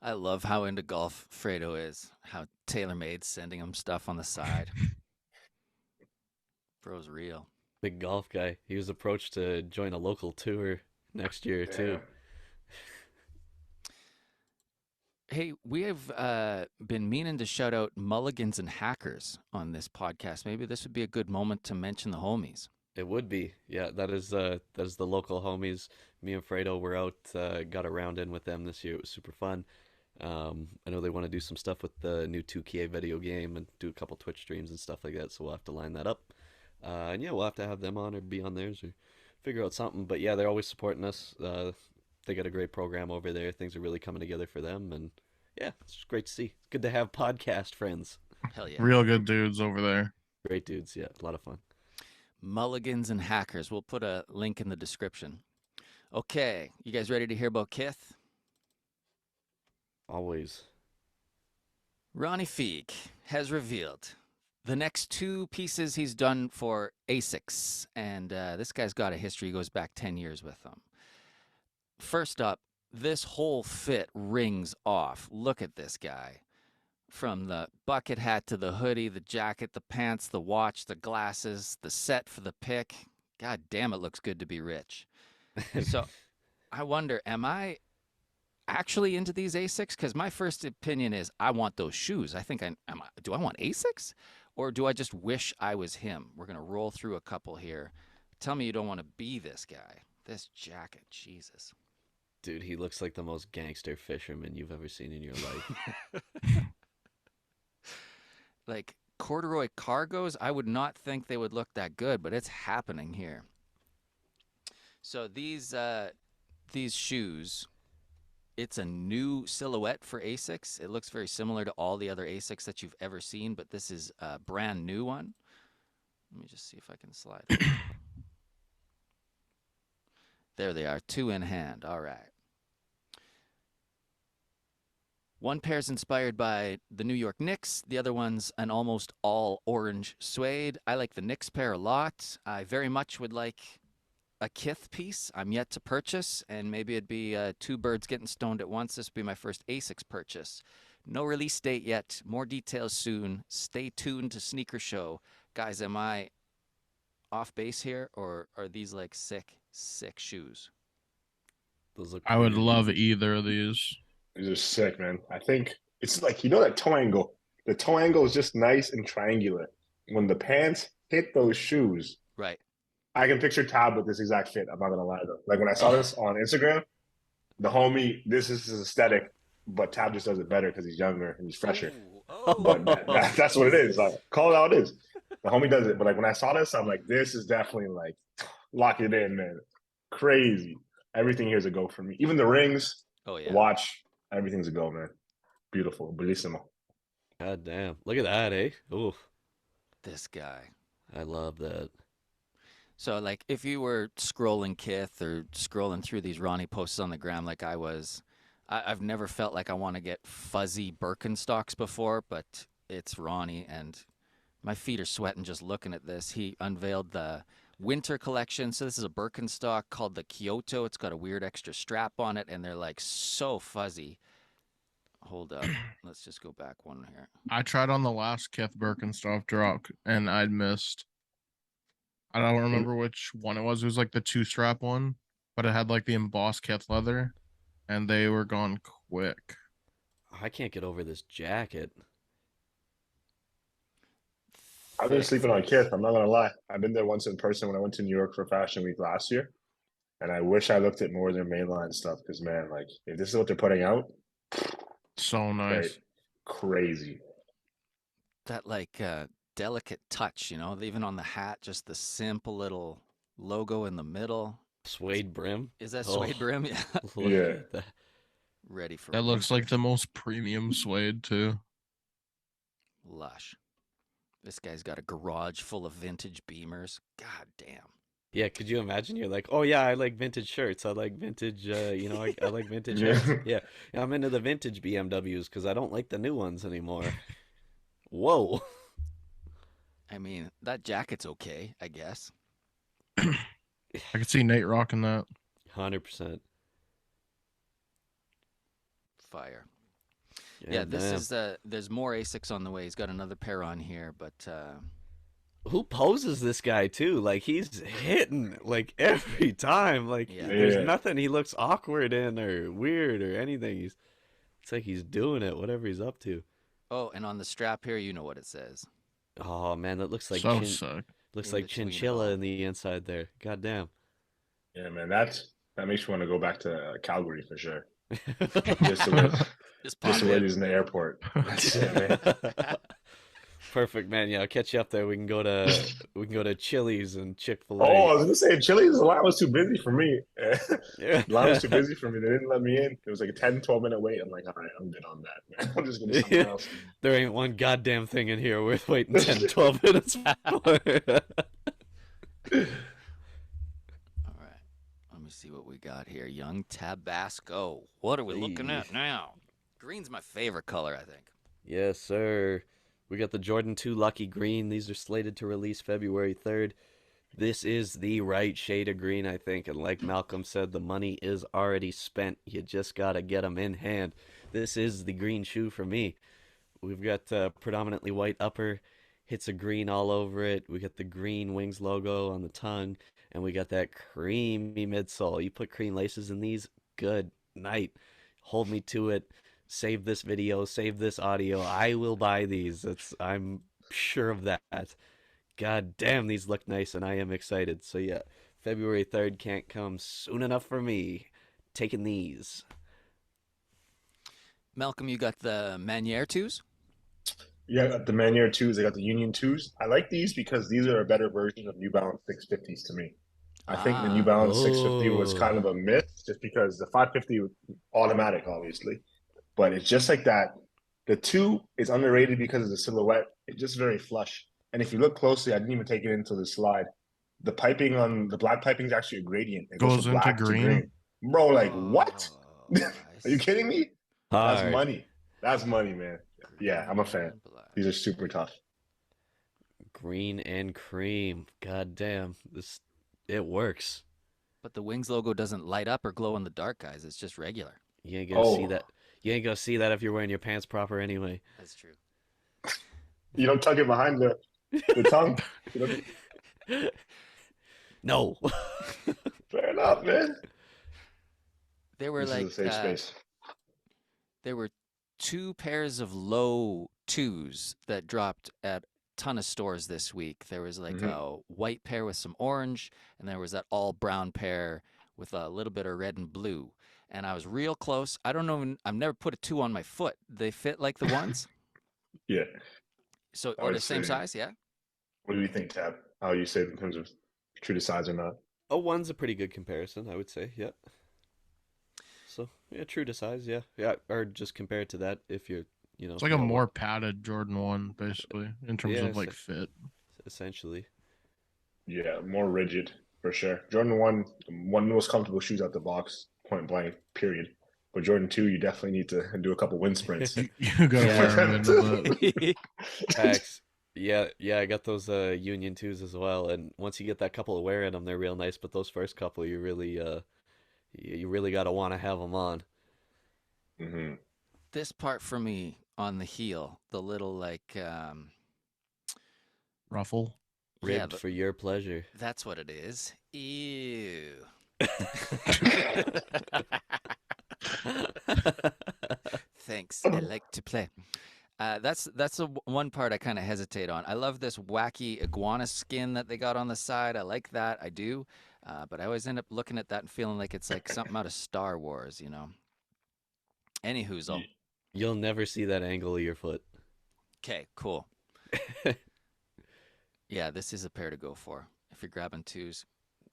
[SPEAKER 2] I love how into golf Fredo is. How TaylorMade's sending him stuff on the side. Bro's real.
[SPEAKER 3] Big golf guy. He was approached to join a local tour next year too.
[SPEAKER 2] Hey, we have been meaning to shout out mulligans and hackers on this podcast. Maybe this would be a good moment to mention the homies.
[SPEAKER 3] It would be. Yeah, that is the local homies. Me and Fredo were out, got a round in with them this year. It was super fun. I know they want to do some stuff with the new 2K video game and do a couple Twitch streams and stuff like that, so we'll have to line that up. And yeah, we'll have to have them on or be on theirs or figure out something. But yeah, they're always supporting us. They got a great program over there. Things are really coming together for them, and yeah, it's great to see. It's good to have podcast friends.
[SPEAKER 2] Hell yeah.
[SPEAKER 4] Real good dudes over there.
[SPEAKER 3] Great dudes, yeah, a lot of fun.
[SPEAKER 2] Mulligans and hackers. We'll put a link in the description. Okay, you guys ready to hear about KITH?
[SPEAKER 3] Always.
[SPEAKER 2] Ronnie Feig has revealed the next 2 pieces he's done for Asics, and this guy's got a history. He goes back 10 years with them. First up, this whole fit rings off. Look at this guy. From the bucket hat to the hoodie, the jacket, the pants, the watch, the glasses, the set for the pick. God damn, it looks good to be rich. So I wonder, am I actually into these Asics? Because my first opinion is I want those shoes. I think do I want Asics, or do I just wish I was him? We're gonna roll through a couple here. Tell me you don't want to be this guy. This jacket, Jesus.
[SPEAKER 3] Dude, he looks like the most gangster fisherman you've ever seen in your life.
[SPEAKER 2] Like corduroy cargos, I would not think they would look that good, but it's happening here. So these shoes, it's a new silhouette for Asics. It looks very similar to all the other Asics that you've ever seen, but this is a brand new one. Let me just see if I can slide it. There they are, 2 in hand. All right. One pair's inspired by the New York Knicks. The other one's an almost all orange suede. I like the Knicks pair a lot. I very much would like a KITH piece. I'm yet to purchase, and maybe it'd be two birds getting stoned at once. This would be my first Asics purchase. No release date yet. More details soon. Stay tuned to Sneaker Show. Guys, am I off base here, or are these like sick shoes?
[SPEAKER 3] Those look
[SPEAKER 4] I would
[SPEAKER 3] pretty
[SPEAKER 4] love
[SPEAKER 3] neat.
[SPEAKER 4] either of these.
[SPEAKER 1] These are sick, man. I think it's like, that toe angle. The toe angle is just nice and triangular. When the pants hit those shoes,
[SPEAKER 2] Right.
[SPEAKER 1] I can picture Tab with this exact fit. I'm not gonna lie though. Like when I saw this on Instagram, the homie, this is his aesthetic, but Tab just does it better because he's younger and he's fresher. But that's what it is. Like, call it how it is. The homie does it. But like when I saw this, I'm like, this is definitely like lock it in, man. Crazy. Everything here is a go for me. Even the rings,
[SPEAKER 2] Oh
[SPEAKER 1] the
[SPEAKER 2] yeah.
[SPEAKER 1] watch, everything's a go, man. Beautiful, bellissimo.
[SPEAKER 3] God damn. Look at that, eh? Oof.
[SPEAKER 2] This guy.
[SPEAKER 3] I love that.
[SPEAKER 2] So, like, if you were scrolling KITH or scrolling through these Ronnie posts on the gram like I was, I've never felt like I want to get fuzzy Birkenstocks before, but it's Ronnie, and my feet are sweating just looking at this. He unveiled the winter collection. So this is a Birkenstock called the Kyoto. It's got a weird extra strap on it, and they're like so fuzzy. Hold up. Let's just go back one here.
[SPEAKER 4] I tried on the last KITH Birkenstock drop and I'd missed. I don't remember which one it was. It was like the 2-strap one, but it had like the embossed KITH leather, and they were gone quick.
[SPEAKER 3] I can't get over this jacket.
[SPEAKER 1] I've been
[SPEAKER 2] Thick.
[SPEAKER 1] sleeping on KITH. I'm not gonna lie. I've been there once in person when I went to New York for Fashion Week last year, and I wish I looked at more of their mainline stuff because man, like if this is what they're putting out,
[SPEAKER 4] So nice.
[SPEAKER 1] great, crazy.
[SPEAKER 2] That like delicate touch, even on the hat, just the simple little logo in the middle.
[SPEAKER 3] Suede brim.
[SPEAKER 2] Is that
[SPEAKER 3] Oh,
[SPEAKER 2] suede brim? Yeah.
[SPEAKER 3] look
[SPEAKER 1] Yeah.
[SPEAKER 3] at that.
[SPEAKER 2] Ready for
[SPEAKER 4] That looks
[SPEAKER 2] winter.
[SPEAKER 4] like the most premium suede too.
[SPEAKER 2] Lush. This guy's got a garage full of vintage Beamers. God damn.
[SPEAKER 3] Yeah, could you imagine? You're like, oh yeah, I like vintage shirts. I like vintage, I like vintage
[SPEAKER 1] Yeah.
[SPEAKER 3] hats. Yeah, I'm into the vintage BMWs because I don't like the new ones anymore. Whoa.
[SPEAKER 2] I mean, that jacket's okay, I guess.
[SPEAKER 4] I could see Nate rocking that.
[SPEAKER 3] 100%.
[SPEAKER 2] Fire. Yeah, this
[SPEAKER 3] damn.
[SPEAKER 2] is there's more Asics on the way. He's got another pair on here, but
[SPEAKER 3] Who poses this guy too? Like he's hitting like every time. Like
[SPEAKER 2] Yeah.
[SPEAKER 3] there's
[SPEAKER 1] Yeah.
[SPEAKER 3] nothing he looks awkward in or weird or anything. It's like he's doing it, whatever he's up to.
[SPEAKER 2] oh, and on the strap here, you know what it says.
[SPEAKER 3] Oh man, that looks like
[SPEAKER 4] So sick.
[SPEAKER 3] looks
[SPEAKER 2] In
[SPEAKER 3] like
[SPEAKER 2] between it
[SPEAKER 3] chinchilla
[SPEAKER 2] all.
[SPEAKER 3] in the inside there. God damn.
[SPEAKER 1] Yeah, man, that makes you want to go back to Calgary for sure. Just to wear,
[SPEAKER 2] Just
[SPEAKER 1] just
[SPEAKER 2] pop
[SPEAKER 1] to wear
[SPEAKER 2] in.
[SPEAKER 1] these in the airport. That's it, man.
[SPEAKER 3] Perfect, man. Yeah, I'll catch you up there. We can go to Chili's and Chick-fil-A.
[SPEAKER 1] Oh, I was gonna say Chili's. The line was too busy for me.
[SPEAKER 3] Yeah.
[SPEAKER 1] The line was too busy for me. They didn't let me in. It was like a 10, 12-minute wait. I'm like, all right, I'm good on that, man. I'm just gonna somewhere else.
[SPEAKER 3] There ain't one goddamn thing in here worth waiting 10 to 12 minutes for.
[SPEAKER 2] All right. Let me see what we got here. Young Tabasco. What are we looking
[SPEAKER 3] Hey.
[SPEAKER 2] at now? Green's my favorite color, I think.
[SPEAKER 3] Yes, sir. We got the Jordan 2 Lucky Green. These are slated to release February 3rd. This is the right shade of green, I think. And like Malcolm said, the money is already spent. You just got to get them in hand. This is the green shoe for me. We've got predominantly white upper, hits of green all over it. We got the green Wings logo on the tongue, and we got that creamy midsole. You put cream laces in these, good night. hold me to it. Save this video, save this audio. I will buy these. I'm sure of that. God damn, these look nice, and I am excited. So yeah, February 3rd can't come soon enough for me. Taking these.
[SPEAKER 2] Malcolm, you got the Manière 2s?
[SPEAKER 1] Yeah, I got the Manier 2s. I got the Union 2s. I like these because these are a better version of New Balance 650s to me. I think the New
[SPEAKER 2] Ah,
[SPEAKER 1] Balance 650 was
[SPEAKER 3] Oh.
[SPEAKER 1] kind of a myth just because the 550 was automatic, obviously, but it's just like that. The 2 is underrated because of the silhouette. It's just very flush. And if you look closely, I didn't even take it into the slide. The piping on the black piping is actually a gradient. It goes
[SPEAKER 4] Goes
[SPEAKER 1] from
[SPEAKER 4] into
[SPEAKER 1] black to
[SPEAKER 4] green.
[SPEAKER 1] green. Bro, like what?
[SPEAKER 2] oh, I
[SPEAKER 1] Are you kidding
[SPEAKER 2] see.
[SPEAKER 1] me? That's
[SPEAKER 3] Hard.
[SPEAKER 1] money. That's money, man. Yeah, I'm a
[SPEAKER 2] Green
[SPEAKER 1] fan.
[SPEAKER 2] and black.
[SPEAKER 1] These are super tough.
[SPEAKER 3] Green and cream. God damn. It works.
[SPEAKER 2] But the Wings logo doesn't light up or glow in the dark, guys. It's just regular.
[SPEAKER 3] You ain't gonna see
[SPEAKER 1] Oh,
[SPEAKER 3] that. You ain't gonna see that if you're wearing your pants proper anyway.
[SPEAKER 2] That's true.
[SPEAKER 1] you don't tuck it behind the tongue. You don't,
[SPEAKER 3] No.
[SPEAKER 1] fair enough, man.
[SPEAKER 2] There were
[SPEAKER 1] This is a
[SPEAKER 2] like
[SPEAKER 1] safe space.
[SPEAKER 2] there were 2 pairs of low 2s that dropped at a ton of stores this week. There was like
[SPEAKER 1] Mhm.
[SPEAKER 2] a white pair with some orange, and there was that all brown pair with a little bit of red and blue. And I was real close. I don't know. I've never put a 2 on my foot. They fit like the ones.
[SPEAKER 1] Yeah,
[SPEAKER 2] So,
[SPEAKER 1] I
[SPEAKER 2] or
[SPEAKER 1] would
[SPEAKER 2] the same
[SPEAKER 1] say.
[SPEAKER 2] size, yeah.
[SPEAKER 1] What do you think, Tab? How you say it in terms of true to size or not?
[SPEAKER 3] A one's a pretty good comparison, I would say. Yeah. So yeah, true to size. Yeah. Yeah. Or just compare it to that if you're,
[SPEAKER 4] It's like
[SPEAKER 3] you
[SPEAKER 4] a
[SPEAKER 3] got one.
[SPEAKER 4] more padded Jordan 1, basically, in terms
[SPEAKER 3] Yeah.
[SPEAKER 4] of like fit.
[SPEAKER 3] Essentially.
[SPEAKER 1] Yeah, more rigid for sure. Jordan 1, one of the most comfortable shoes out the box, point blank, period. But Jordan 2, you definitely need to do a couple wind sprints.
[SPEAKER 4] You gotta
[SPEAKER 3] Yeah.
[SPEAKER 4] wear them in a bit.
[SPEAKER 3] Facts. Yeah, yeah, I got those Union 2s as well, and once you get that couple of wear in them, they're real nice, but those first couple you really got to want to have them on.
[SPEAKER 1] hmm
[SPEAKER 2] This part for me on the heel, the little like,
[SPEAKER 4] Ruffle.
[SPEAKER 2] yeah,
[SPEAKER 3] Ribbed for your pleasure.
[SPEAKER 2] that's what it is. Ew. Thanks. I like to play. That's the one part I kind of hesitate on. I love this wacky iguana skin that they got on the side. I like that. I do. But I always end up looking at that and feeling like it's like something out of Star Wars, you know? Anywhoozle.
[SPEAKER 3] You'll never see that angle of your foot.
[SPEAKER 2] Okay, cool. Yeah, this is a pair to go for. If you're grabbing 2s,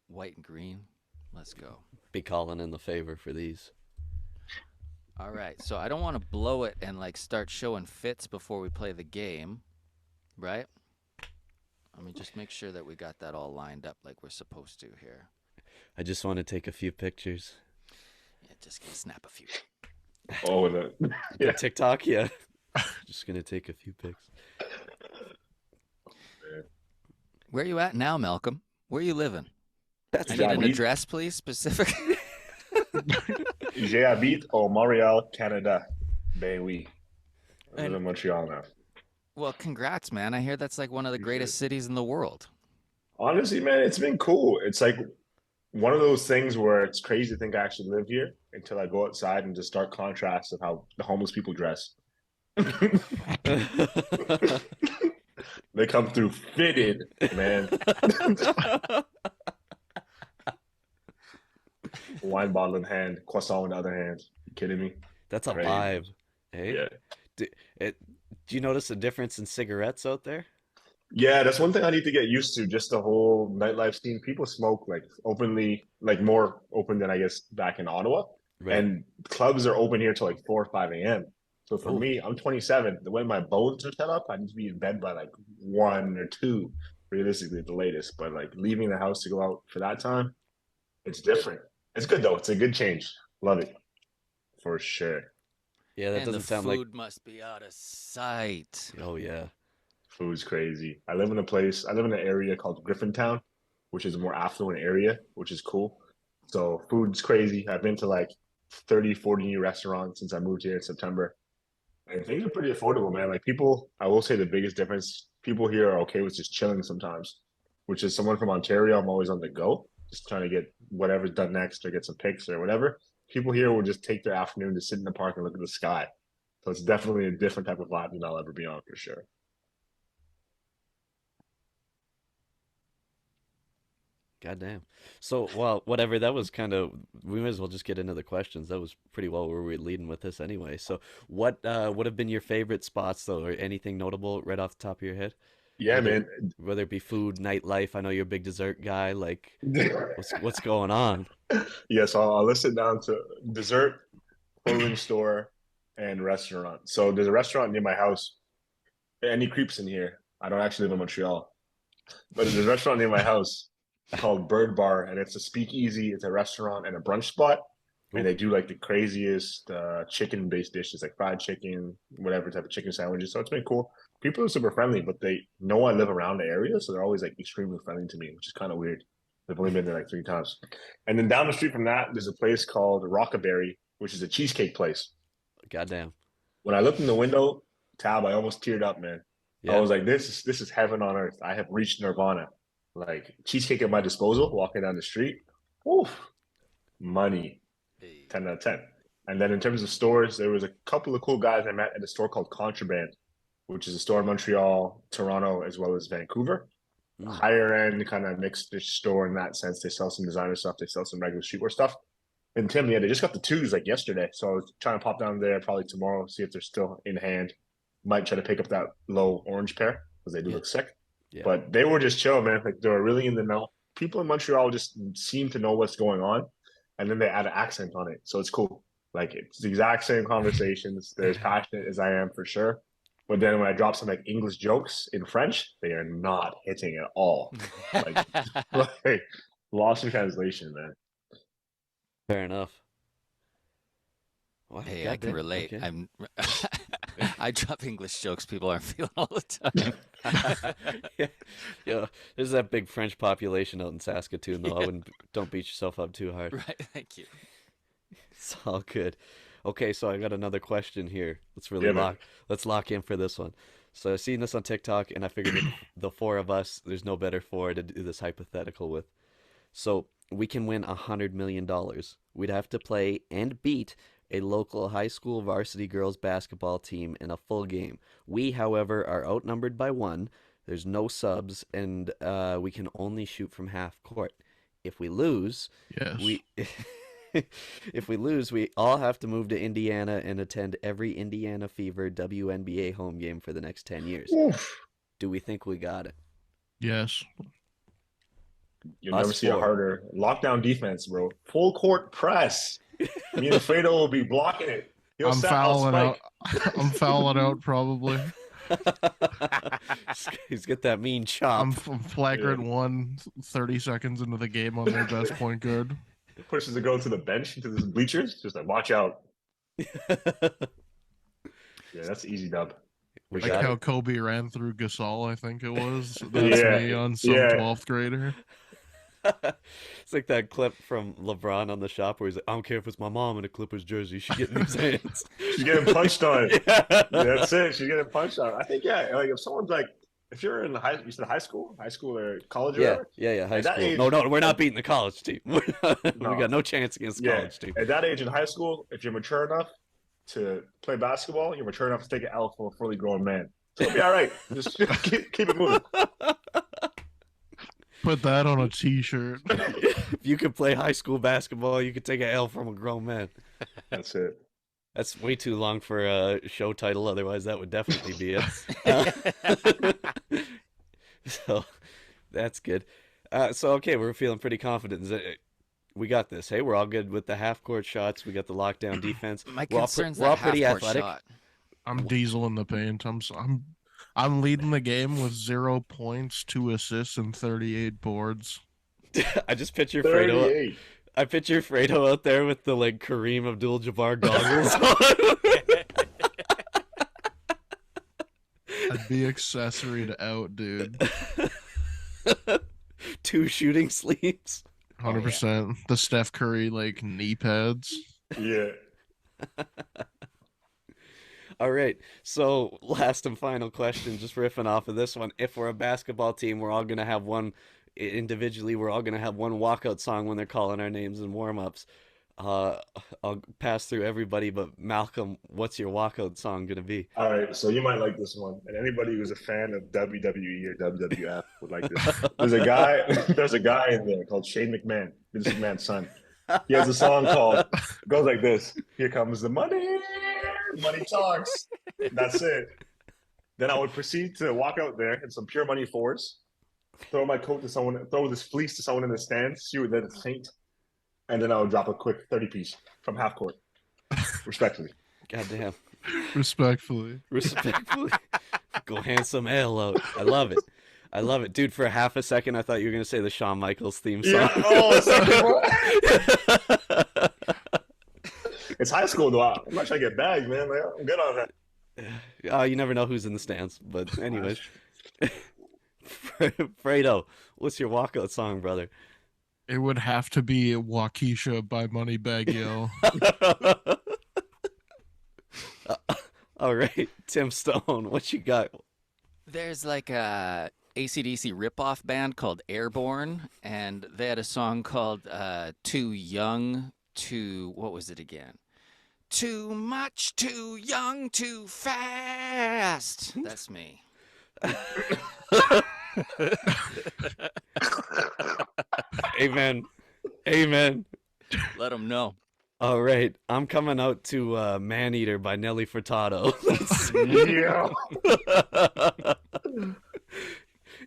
[SPEAKER 2] white and green, let's go.
[SPEAKER 3] Be calling in the favor for these.
[SPEAKER 2] All right, so I don't want to blow it and like start showing fits before we play the game, right? Let me just make sure that we got that all lined up like we're supposed to here.
[SPEAKER 3] I just want to take a few pictures.
[SPEAKER 2] Yeah, just gonna snap a few.
[SPEAKER 1] Oh, the
[SPEAKER 3] Yeah, TikTok, yeah. Just gonna take a few pics.
[SPEAKER 2] Where are you at now, Malcolm? Where are you living?
[SPEAKER 3] That's
[SPEAKER 2] I need an
[SPEAKER 1] J'habite-
[SPEAKER 2] address, please, specific.
[SPEAKER 1] J'habite au Montreal, Canada. Ben oui. I live
[SPEAKER 2] And-
[SPEAKER 1] in Montreal now.
[SPEAKER 2] Well, congrats, man. I hear that's like one of the greatest cities in the world.
[SPEAKER 1] Honestly, man, it's been cool. It's like one of those things where it's crazy to think I actually live here until I go outside and just start contrasts of how the homeless people dress. They come through fitted, man. Wine bottle in hand, croissant in the other hand. You kidding me?
[SPEAKER 3] That's a
[SPEAKER 1] Crazy.
[SPEAKER 3] vibe. Hey,
[SPEAKER 1] Yeah.
[SPEAKER 3] do, do you notice a difference in cigarettes out there?
[SPEAKER 1] Yeah, that's one thing I need to get used to. Just the whole nightlife scene. People smoke like openly, like more open than I guess back in Ottawa.
[SPEAKER 3] Right.
[SPEAKER 1] And clubs are open here till like 4 or 5 a.m. So for
[SPEAKER 3] Oh.
[SPEAKER 1] me, I'm 27. The way my bones are set up, I need to be in bed by like 1 or 2, realistically at the latest. But like leaving the house to go out for that time, it's different. It's good though. It's a good change. Love it. For sure.
[SPEAKER 3] Yeah, that
[SPEAKER 2] And the
[SPEAKER 3] doesn't sound like.
[SPEAKER 2] food must be out of sight.
[SPEAKER 3] Oh yeah.
[SPEAKER 1] Food's crazy. I live in an area called Griffintown, which is a more affluent area, which is cool. So food's crazy. I've been to like 30, 40 new restaurants since I moved here in September. And things are pretty affordable, man. Like people, I will say the biggest difference, people here are okay with just chilling sometimes, which is someone from Ontario. I'm always on the go, just trying to get whatever's done next or get some pics or whatever. people here will just take their afternoon to sit in the park and look at the sky. So it's definitely a different type of vibe than I'll ever be on for sure.
[SPEAKER 3] Goddamn. So, well, whatever. That was kind of. We might as well just get into the questions. That was pretty well where we were leading with this anyway. So, what would have been your favorite spots though, or anything notable right off the top of your head?
[SPEAKER 1] Yeah,
[SPEAKER 3] Whether
[SPEAKER 1] man.
[SPEAKER 3] whether it be food, nightlife. I know you're a big dessert guy. Like, what's going on?
[SPEAKER 1] Yeah, so I'll list it down to dessert, clothing store, and restaurant. So there's a restaurant near my house. Any creeps in here? I don't actually live in Montreal, but there's a restaurant near my house called Bird Bar, and it's a speakeasy. It's a restaurant and a brunch spot, and
[SPEAKER 3] Ooh.
[SPEAKER 1] they do like the craziest chicken-based dishes, like fried chicken, whatever type of chicken sandwiches. So it's been cool. People are super friendly, but they know I live around the area, so they're always like extremely friendly to me, which is kind of weird. I've only been there like 3 times. And then down the street from that, there's a place called Rockaberry, which is a cheesecake place.
[SPEAKER 3] Goddamn.
[SPEAKER 1] When I looked in the window, Tab, I almost teared up, man. I
[SPEAKER 3] Yeah.
[SPEAKER 1] was like, this is heaven on earth. I have reached nirvana. Like cheesecake at my disposal, walking down the street. Oof, money. 10 out of 10. And then in terms of stores, there was a couple of cool guys I met at a store called Contraband, which is a store in Montreal, Toronto, as well as Vancouver.
[SPEAKER 3] Mm.
[SPEAKER 1] Higher end kind of mixed store in that sense. They sell some designer stuff, they sell some regular streetwear stuff. And Tim, yeah, they just got the twos like yesterday. So I was trying to pop down there probably tomorrow, see if they're still in hand. Might try to pick up that low orange pair because they do
[SPEAKER 3] Yeah.
[SPEAKER 1] look sick.
[SPEAKER 3] Yeah.
[SPEAKER 1] But they were just chill, man. Like they were really in the know. People in Montreal just seem to know what's going on, and then they add an accent on it, so it's cool. Like it's the exact same conversations. They're as passionate as I am for sure. But then when I drop some like English jokes in French, they are not hitting at all. Like lost in translation, man.
[SPEAKER 3] Fair enough. Wow,
[SPEAKER 2] Hey, I can
[SPEAKER 3] goddamn.
[SPEAKER 2] relate.
[SPEAKER 3] Okay.
[SPEAKER 2] I'm I drop English jokes people aren't feeling all the time.
[SPEAKER 3] Yeah, yeah. There's that big French population out in Saskatoon, though. I wouldn't. Don't beat yourself up too hard.
[SPEAKER 2] Right, thank you.
[SPEAKER 3] It's all good. Okay, so I got another question here.
[SPEAKER 1] Yeah, man.
[SPEAKER 3] Let's lock in for this one. So I've seen this on TikTok, and I figured the four of us, there's no better four to do this hypothetical with. So we can win $100 million. We'd have to play and beat a local high school varsity girls basketball team in a full game. We, however, are outnumbered by one. There's no subs, and we can only shoot from half court. If we lose,
[SPEAKER 4] Yes.
[SPEAKER 3] we if we lose, we all have to move to Indiana and attend every Indiana Fever WNBA home game for the next 10 years.
[SPEAKER 1] Oof.
[SPEAKER 3] Do we think we got it?
[SPEAKER 4] Yes.
[SPEAKER 1] You'll
[SPEAKER 3] Us
[SPEAKER 1] never see a
[SPEAKER 3] four.
[SPEAKER 1] harder lockdown defense, bro. Full court press. Me and Fredo will be blocking it. He'll
[SPEAKER 4] I'm
[SPEAKER 1] set, I'll
[SPEAKER 4] fouling out.
[SPEAKER 1] spike.
[SPEAKER 4] I'm fouling out probably.
[SPEAKER 3] He's got that mean
[SPEAKER 4] I'm
[SPEAKER 3] chop.
[SPEAKER 4] flagrant one 30 seconds into the game on their best point guard.
[SPEAKER 1] Pushes the girl to the bench, to the bleachers. Just like, watch out. Yeah, that's easy dub. For
[SPEAKER 3] We
[SPEAKER 4] Like
[SPEAKER 3] got
[SPEAKER 1] sure.
[SPEAKER 4] how
[SPEAKER 3] it.
[SPEAKER 4] Kobe ran through Gasol, I think it was. That's
[SPEAKER 1] Yeah,
[SPEAKER 4] me on some
[SPEAKER 1] yeah.
[SPEAKER 4] 12th grader.
[SPEAKER 3] It's like that clip from LeBron on the shop where he's like, I don't care if it's my mom in a Clippers jersey. She get in these hands.
[SPEAKER 1] She's getting punched on.
[SPEAKER 3] Yeah.
[SPEAKER 1] That's it. She's getting punched on. I think, yeah, like if someone's like, if you're in you said high school or college or
[SPEAKER 3] Yeah,
[SPEAKER 1] whatever?
[SPEAKER 3] yeah, high
[SPEAKER 1] At that
[SPEAKER 3] school.
[SPEAKER 1] age-
[SPEAKER 3] No, we're not beating the college team. We
[SPEAKER 1] No.
[SPEAKER 3] got no chance against the
[SPEAKER 1] Yeah.
[SPEAKER 3] college team.
[SPEAKER 1] At that age in high school, if you're mature enough to play basketball, you're mature enough to take an L for a fully grown man. So it'll be all right. Just keep it moving.
[SPEAKER 4] Put that on a t-shirt.
[SPEAKER 3] If you could play high school basketball, you could take an L from a grown man.
[SPEAKER 1] That's it.
[SPEAKER 3] That's way too long for a show title. Otherwise, that would definitely be it. So that's good. So okay, we're feeling pretty confident. We got this. Hey, we're all good with the half court shots. We got the lockdown defense.
[SPEAKER 2] My
[SPEAKER 3] We're all
[SPEAKER 2] concern's
[SPEAKER 3] we're all
[SPEAKER 2] that
[SPEAKER 3] pretty
[SPEAKER 2] half-court
[SPEAKER 3] athletic.
[SPEAKER 2] shot.
[SPEAKER 4] I'm diesel in the paint. I'm leading the game with 0 points, 2 assists, and 38 boards.
[SPEAKER 3] I just picture Fredo.
[SPEAKER 1] 38.
[SPEAKER 3] I picture Fredo out there with the like Kareem Abdul-Jabbar goggles on.
[SPEAKER 4] I'd be accessory to out, dude.
[SPEAKER 3] 2 shooting sleeves.
[SPEAKER 4] 100%. The Steph Curry like knee pads.
[SPEAKER 1] Yeah.
[SPEAKER 3] All right. So last and final question, just riffing off of this one. If we're a basketball team, we're all gonna have one individually. We're all gonna have one walkout song when they're calling our names in warm-ups. Uh, I'll pass through everybody, but Malcolm, what's your walkout song gonna be?
[SPEAKER 1] All right, so you might like this one, and anybody who's a fan of WWE or WWF would like this. There's a guy, there's a guy in there called Shane McMahon, Vince McMahon's son. He has a song called it goes like this: "Here comes the money, money talks." That's it. Then I would proceed to walk out there in some pure money fours, throw my coat to someone, throw this fleece to someone in the stands, see what they'd faint, and then I would drop a quick 30 piece from half court, respectfully.
[SPEAKER 3] Goddamn.
[SPEAKER 4] Respectfully.
[SPEAKER 3] Respectfully. Go handsome L out. I love it. I love it. Dude, for half a second, I thought you were going to say the Shawn Michaels theme song.
[SPEAKER 1] Yeah. Oh, it's high school, though. I'm not trying to get bagged, man. Like, I'm good on that.
[SPEAKER 3] You never know who's in the stands. But anyways. Fredo, what's your walkout song, brother?
[SPEAKER 4] It would have to be Waukesha by Moneybag Yo.
[SPEAKER 3] All right, Tim Stone, what you got?
[SPEAKER 2] There's like a AC/DC ripoff band called Airborne, and they had a song called "Too Young to," what was it again? Too much, too young, too fast. That's me.
[SPEAKER 3] Amen. Amen.
[SPEAKER 2] Let them know.
[SPEAKER 3] All right, I'm coming out to Man Eater by Nelly Furtado.
[SPEAKER 1] Yeah.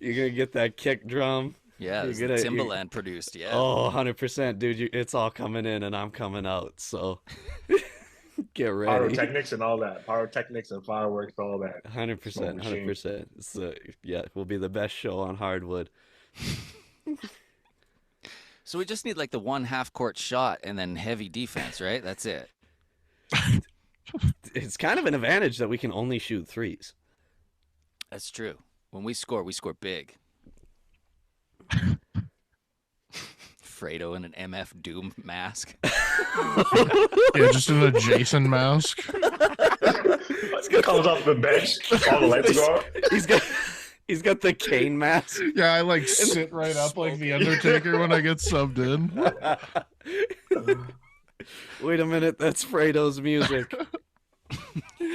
[SPEAKER 3] You're going to get that kick drum.
[SPEAKER 2] Yeah, it's Timbaland produced, yeah.
[SPEAKER 3] Oh, 100%, dude. It's all coming in and I'm coming out, so get ready.
[SPEAKER 1] Pyrotechnics and all that. Pyrotechnics and fireworks, all that.
[SPEAKER 3] 100%, 100%. So, yeah, it will be the best show on hardwood.
[SPEAKER 2] So we just need like the one half court shot and then heavy defense, right? That's it.
[SPEAKER 3] It's kind of an advantage that we can only shoot threes.
[SPEAKER 2] That's true. When we score big. Fredo in an MF Doom mask.
[SPEAKER 4] Yeah, just in a Jason mask.
[SPEAKER 1] Comes off the bench. All the lights go out.
[SPEAKER 3] He's got the cane mask.
[SPEAKER 4] Yeah, I like sit right up like the Undertaker when I get subbed in.
[SPEAKER 3] Wait a minute, that's Fredo's music.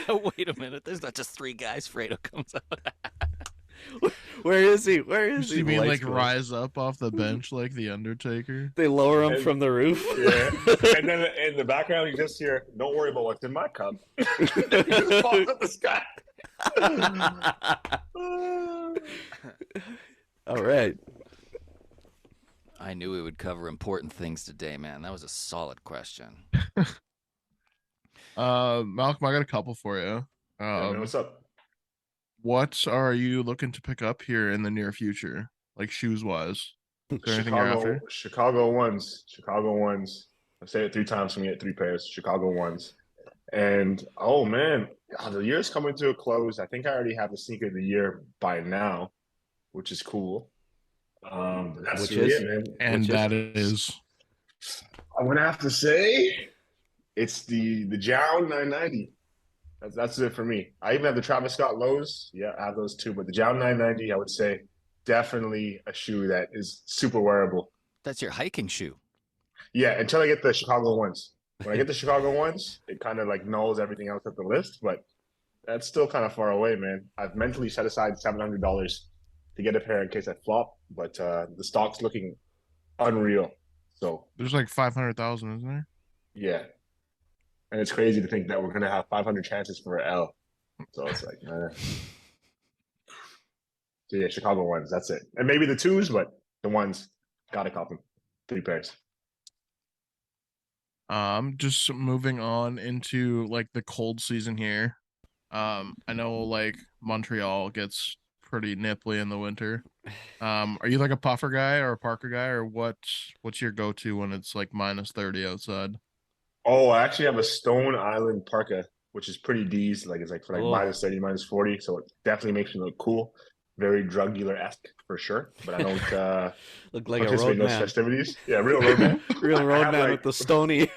[SPEAKER 2] Wait a minute, there's not just three guys. Fredo comes out.
[SPEAKER 3] Where is he? Where is he?
[SPEAKER 4] You mean like
[SPEAKER 3] Lights go.
[SPEAKER 4] rise up off the bench like the Undertaker?
[SPEAKER 3] They lower him from the roof.
[SPEAKER 1] Yeah. And then in the background, you just hear, "Don't worry about what's in my cup." He just falls up the sky.
[SPEAKER 3] All right.
[SPEAKER 2] I knew we would cover important things today, man. That was a solid question.
[SPEAKER 4] Malcolm, I got a couple for you.
[SPEAKER 1] Yeah, man, what's up?
[SPEAKER 4] What are you looking to pick up here in the near future, like shoes wise? Is there anything you're after?
[SPEAKER 1] Chicago ones. Chicago ones. I say it 3 times for me at 3 pairs. Chicago ones. And oh man, the year's coming to a close. I think I already have the sneaker of the year by now, which is cool. That's
[SPEAKER 3] Which
[SPEAKER 1] really
[SPEAKER 3] is?
[SPEAKER 1] it, man.
[SPEAKER 4] And
[SPEAKER 3] Which
[SPEAKER 4] that is
[SPEAKER 1] I'm gonna have to say it's the Jown 990. That's it for me. I even have the Travis Scott lows. Yeah, I have those too. But the Jown 990, I would say, definitely a shoe that is super wearable.
[SPEAKER 2] That's your hiking shoe.
[SPEAKER 1] Yeah, until I get the Chicago ones. When I get the Chicago ones, it kind of like nulls everything else at the list, but that's still kind of far away, man. I've mentally set aside $700 to get a pair in case I flop, but the stock's looking unreal. So
[SPEAKER 4] there's like 500,000, isn't there?
[SPEAKER 1] yeah, and it's crazy to think that we're gonna have 500 chances for an L. So it's like, so yeah, Chicago ones. That's it, and maybe the twos, but the ones gotta cop them. 3 pairs.
[SPEAKER 4] Just moving on into like the cold season here. I know like Montreal gets pretty nipply in the winter. Are you like a puffer guy or a Parker guy, or what's your go-to when it's like -30 outside?
[SPEAKER 1] Oh, I actually have a Stone Island parka, which is pretty D's. Like it's like for like
[SPEAKER 3] Oh.
[SPEAKER 1] -30, -40. So it definitely makes me look cool. Very drug dealer-esque for sure. But I don't
[SPEAKER 3] Look like a
[SPEAKER 1] participate in
[SPEAKER 3] road
[SPEAKER 1] those
[SPEAKER 3] man.
[SPEAKER 1] festivities. Yeah, real road man.
[SPEAKER 3] Real
[SPEAKER 1] I
[SPEAKER 3] road
[SPEAKER 1] have,
[SPEAKER 3] man
[SPEAKER 1] like-
[SPEAKER 3] with the stony.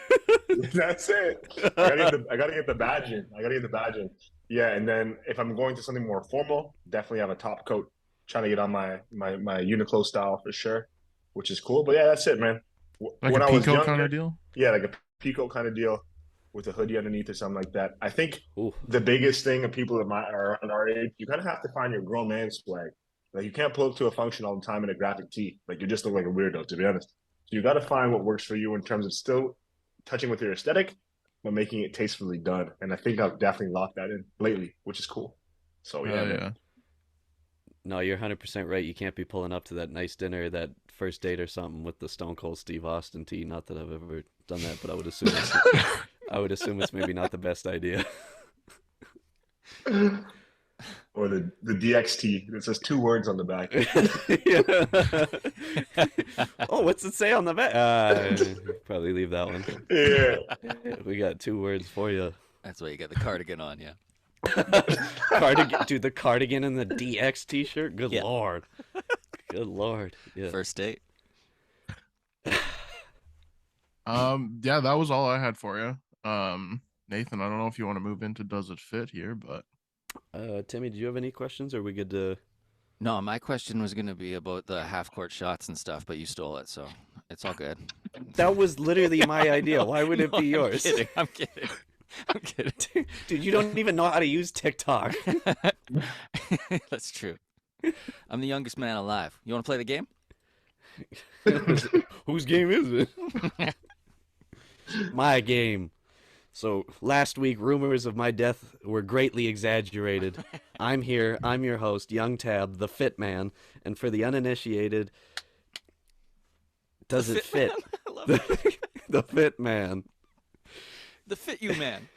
[SPEAKER 1] That's it. I gotta get the badge in. I gotta get the badge in. Yeah, and then if I'm going to something more formal, definitely have a top coat. Trying to get on my Uniqlo style for sure, which is cool. But yeah, that's it, man.
[SPEAKER 4] Like a
[SPEAKER 1] when I was
[SPEAKER 4] Pico kind
[SPEAKER 1] younger,
[SPEAKER 4] of deal?
[SPEAKER 1] yeah, like a Pico kind of deal with a hoodie underneath or something like that. I think
[SPEAKER 3] Ooh.
[SPEAKER 1] the biggest thing of people that are in our age, you kind of have to find your grown man swag. Like you can't pull up to a function all the time in a graphic tee. Like you just look like a weirdo, to be honest. So you got to find what works for you in terms of still touching with your aesthetic, but making it tastefully done. And I think I've definitely locked that in lately, which is cool. So yeah,
[SPEAKER 4] Oh
[SPEAKER 1] man.
[SPEAKER 4] yeah.
[SPEAKER 3] No, you're 100% right. You can't be pulling up to that nice dinner, that first date or something with the Stone Cold Steve Austin tee. Not that I've ever done that, but I would assume it's maybe not the best idea.
[SPEAKER 1] Or the DXT. It says two words on the back.
[SPEAKER 3] Oh, what's it say on the back? Probably leave that one.
[SPEAKER 1] Yeah.
[SPEAKER 3] We got 2 words for you.
[SPEAKER 2] That's why you got the cardigan on, yeah.
[SPEAKER 3] Cardigan, dude, the cardigan and the DX t-shirt. Good
[SPEAKER 2] Yeah.
[SPEAKER 3] lord. Good lord. Yeah.
[SPEAKER 2] First date.
[SPEAKER 4] Yeah, that was all I had for you. Nathan, I don't know if you want to move into does it fit here, but
[SPEAKER 3] Timmy, do you have any questions? Or are we good to?
[SPEAKER 2] No, my question was going to be about the half-court shots and stuff, but you stole it, so it's all good.
[SPEAKER 3] That was literally my idea.
[SPEAKER 2] No,
[SPEAKER 3] Why would it
[SPEAKER 2] no,
[SPEAKER 3] be yours?
[SPEAKER 2] I'm kidding. I'm kidding.
[SPEAKER 3] Dude, you don't even know how to use TikTok.
[SPEAKER 2] That's true. I'm the youngest man alive. You want to play the game?
[SPEAKER 3] Whose game is it? My game. So last week, rumors of my death were greatly exaggerated. I'm here. I'm your host, Young Tab, the Fit Man, and for the uninitiated, does it fit?
[SPEAKER 2] Man? I love it.
[SPEAKER 3] The Fit Man.
[SPEAKER 2] The fit you man.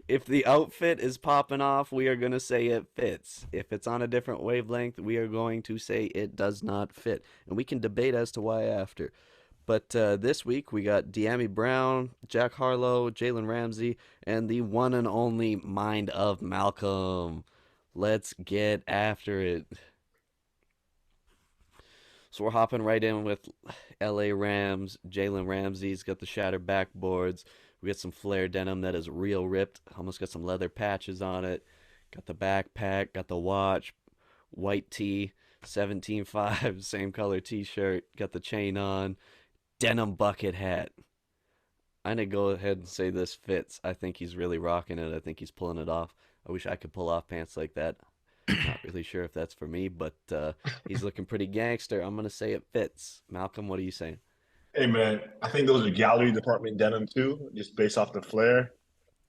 [SPEAKER 3] If the outfit is popping off, we are going to say it fits. If it's on a different wavelength, we are going to say it does not fit. And we can debate as to why after. But this week, we got De'Ami Brown, Jack Harlow, Jalen Ramsey, and the one and only mind of Malcolm. Let's get after it. So we're hopping right in with LA Rams. Jalen Ramsey's got the shattered backboards. We got some flare denim that is real ripped. Almost got some leather patches on it. Got the backpack, got the watch, white tee, 17.5, same color t-shirt. Got the chain on. Denim bucket hat. I'm going to go ahead and say this fits. I think he's really rocking it. I think he's pulling it off. I wish I could pull off pants like that. Not really sure if that's for me, but he's looking pretty gangster. I'm going to say it fits. Malcolm, what are you saying?
[SPEAKER 1] Hey man, I think those are gallery department denim too, just based off the flare.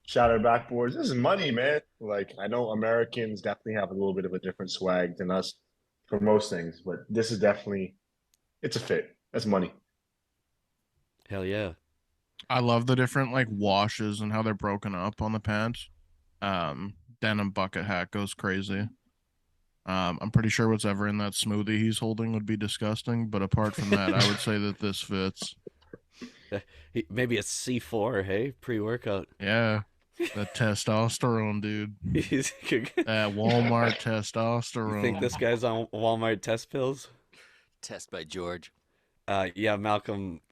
[SPEAKER 1] Shattered backboards. This is money, man. Like I know Americans definitely have a little bit of a different swag than us for most things, but this is definitely it's a fit. That's money.
[SPEAKER 3] Hell yeah.
[SPEAKER 4] I love the different like washes and how they're broken up on the pants. Denim bucket hat goes crazy. I'm pretty sure what's ever in that smoothie he's holding would be disgusting, but apart from that, I would say that this fits.
[SPEAKER 3] Maybe a C4, hey? Pre-workout.
[SPEAKER 4] Yeah, that testosterone, dude.
[SPEAKER 3] You
[SPEAKER 4] That Walmart testosterone.
[SPEAKER 3] think this guy's on Walmart test pills?
[SPEAKER 2] Test by George.
[SPEAKER 3] Yeah, Malcolm.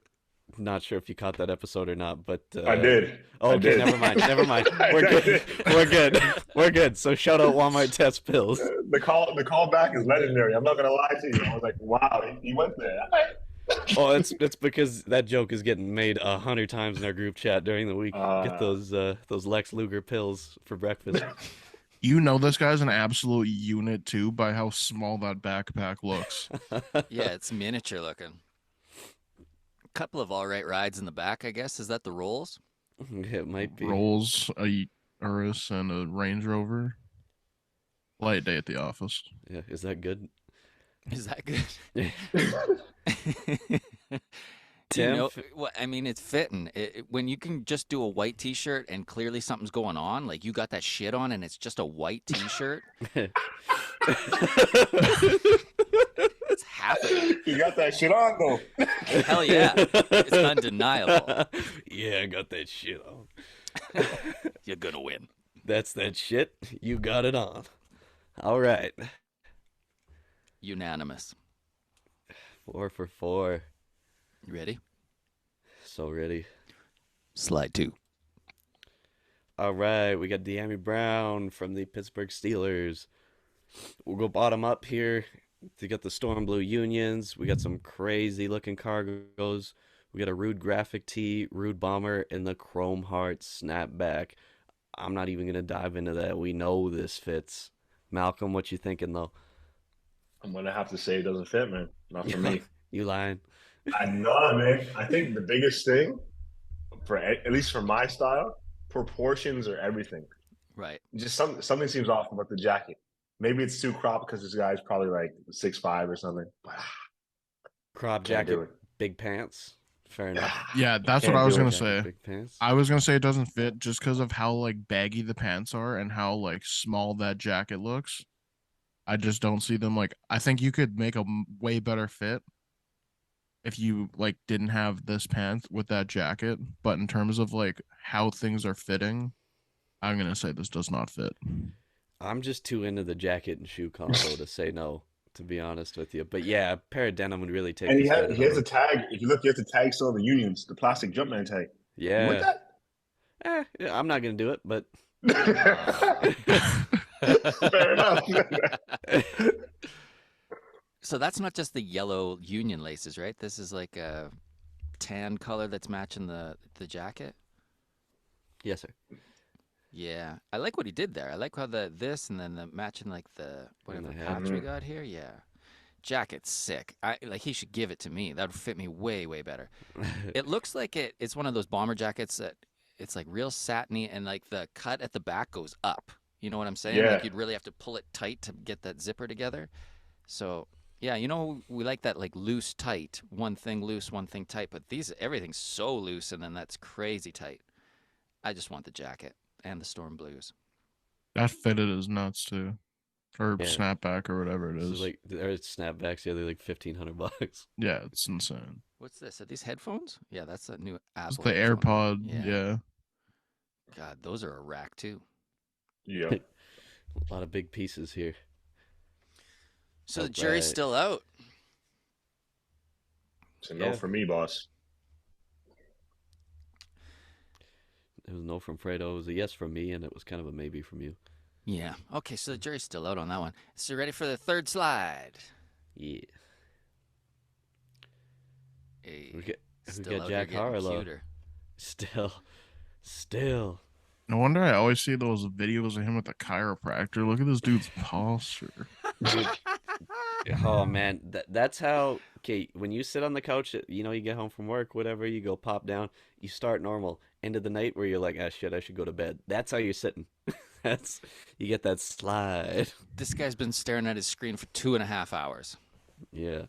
[SPEAKER 3] Not sure if you caught that episode or not, but
[SPEAKER 1] I did.
[SPEAKER 3] Oh,
[SPEAKER 1] I
[SPEAKER 3] okay,
[SPEAKER 1] did.
[SPEAKER 3] never mind.
[SPEAKER 1] I
[SPEAKER 3] We're good.
[SPEAKER 1] did.
[SPEAKER 3] We're good. We're good. So shout out Walmart test pills.
[SPEAKER 1] The call back is legendary. I'm not gonna lie to you. I was like, wow, he went there.
[SPEAKER 3] Oh, it's because that joke is getting made 100 times in our group chat during the week. Get those Lex Luger pills for breakfast.
[SPEAKER 4] You know this guy's an absolute unit too by how small that backpack looks.
[SPEAKER 2] Yeah, it's miniature looking. Couple of all right rides in the back, I guess. Is that the Rolls?
[SPEAKER 3] It might be.
[SPEAKER 4] Rolls, a Urus, and a Range Rover. Light day at the office.
[SPEAKER 3] Yeah, is that good?
[SPEAKER 2] Is that good? Do
[SPEAKER 3] Tim?
[SPEAKER 2] you know, well, I mean, it's fitting. When you can just do a white T-shirt and clearly something's going on, like you got that shit on and it's just a white T-shirt. It's happening.
[SPEAKER 1] You got that shit on though.
[SPEAKER 2] Hell yeah. It's undeniable.
[SPEAKER 3] Yeah, I got that shit on.
[SPEAKER 2] You're going to win.
[SPEAKER 3] That's that shit. You got it on. All right.
[SPEAKER 2] Unanimous.
[SPEAKER 3] 4 for 4.
[SPEAKER 2] You ready?
[SPEAKER 3] So ready.
[SPEAKER 2] Slide 2.
[SPEAKER 3] All right, we got De'Ami Brown from the Pittsburgh Steelers. We'll go bottom up here. We got the Storm Blue Unions. We got some crazy looking cargos. We got a Rude graphic tee, Rude bomber, and the Chrome Heart snapback. I'm not even gonna dive into that. We know this fits. Malcolm, what you thinking though?
[SPEAKER 1] I'm gonna have to say it doesn't fit, man. Not for me.
[SPEAKER 3] You lying?
[SPEAKER 1] I know, man. I think the biggest thing for at least for my style, proportions are everything.
[SPEAKER 2] Right.
[SPEAKER 1] Just something seems off about the jacket. Maybe it's too cropped because this guy's probably like 6'5" or something. But
[SPEAKER 3] Crop
[SPEAKER 1] can't do
[SPEAKER 3] jacket,
[SPEAKER 1] it.
[SPEAKER 3] big pants. Fair enough.
[SPEAKER 4] Yeah, that's what
[SPEAKER 1] Can't
[SPEAKER 4] I was
[SPEAKER 1] do it.
[SPEAKER 4] gonna
[SPEAKER 3] Jacket,
[SPEAKER 4] say.
[SPEAKER 3] big pants.
[SPEAKER 4] I was gonna say it doesn't fit just because of how like baggy the pants are and how like small that jacket looks. I just don't see them like. I think you could make a way better fit if you like didn't have this pant with that jacket. But in terms of like how things are fitting, I'm gonna say this does not fit.
[SPEAKER 3] I'm just too into the jacket and shoe combo to say no, to be honest with you. But yeah, a pair of denim would really take
[SPEAKER 1] And
[SPEAKER 3] this guy to
[SPEAKER 1] he
[SPEAKER 3] the
[SPEAKER 1] has a
[SPEAKER 3] moon.
[SPEAKER 1] tag. If you look, he has the tag still in the unions, the plastic Jumpman tag. You with
[SPEAKER 3] Yeah.
[SPEAKER 1] that?
[SPEAKER 3] Yeah, I'm not gonna do it, but
[SPEAKER 1] Fair enough.
[SPEAKER 2] So that's not just the yellow Union laces, right? This is like a tan color that's matching the jacket.
[SPEAKER 3] yes, sir.
[SPEAKER 2] Yeah, I like what he did there. I like how this and then the matching like the whatever
[SPEAKER 3] the hat.
[SPEAKER 2] patch we got here. Yeah, jacket's sick. I like he should give it to me. That would fit me way better. It looks like it's one of those bomber jackets that it's like real satiny and like the cut at the back goes up. You know what I'm saying?
[SPEAKER 1] Yeah.
[SPEAKER 2] Like you'd really have to pull it tight to get that zipper together. So yeah, we like that like loose tight, one thing loose, one thing tight. But everything's so loose and then that's crazy tight. I just want the jacket and the storm blues.
[SPEAKER 4] That fitted is nuts too, or
[SPEAKER 3] Yeah.
[SPEAKER 4] snapback or whatever it
[SPEAKER 3] So
[SPEAKER 4] is.
[SPEAKER 3] like there's snapbacks, yeah, they're like $1,500.
[SPEAKER 4] Yeah, it's insane.
[SPEAKER 2] What's this? Are these headphones? Yeah, that's a new
[SPEAKER 4] It's
[SPEAKER 2] Apple
[SPEAKER 4] the
[SPEAKER 2] headphone.
[SPEAKER 4] AirPod.
[SPEAKER 2] Yeah.
[SPEAKER 4] Yeah.
[SPEAKER 2] God, those are a rack too.
[SPEAKER 1] Yeah.
[SPEAKER 3] A lot of big pieces here.
[SPEAKER 2] So the jury's
[SPEAKER 3] Alright.
[SPEAKER 2] still out.
[SPEAKER 1] It's a no
[SPEAKER 3] Yeah.
[SPEAKER 1] for me, boss.
[SPEAKER 3] It was a no from Fredo. It was a yes from me, and it was kind of a maybe from you.
[SPEAKER 2] Yeah. Okay, so the jury's still out on that one. So ready for the third slide?
[SPEAKER 3] Yeah.
[SPEAKER 2] Hey,
[SPEAKER 3] We got
[SPEAKER 2] still out
[SPEAKER 3] Jack
[SPEAKER 2] here getting
[SPEAKER 3] Harlow.
[SPEAKER 2] cuter.
[SPEAKER 3] Still.
[SPEAKER 4] No wonder I always see those videos of him with the chiropractor. Look at this dude's posture.
[SPEAKER 3] Dude, oh man, that's how. Okay, when you sit on the couch, you get home from work, whatever, you go pop down, you start normal. End of the night where you're like, ah, shit, I should go to bed. That's how you're sitting. You get that slide.
[SPEAKER 2] This guy's been staring at his screen for 2.5 hours.
[SPEAKER 3] Yeah,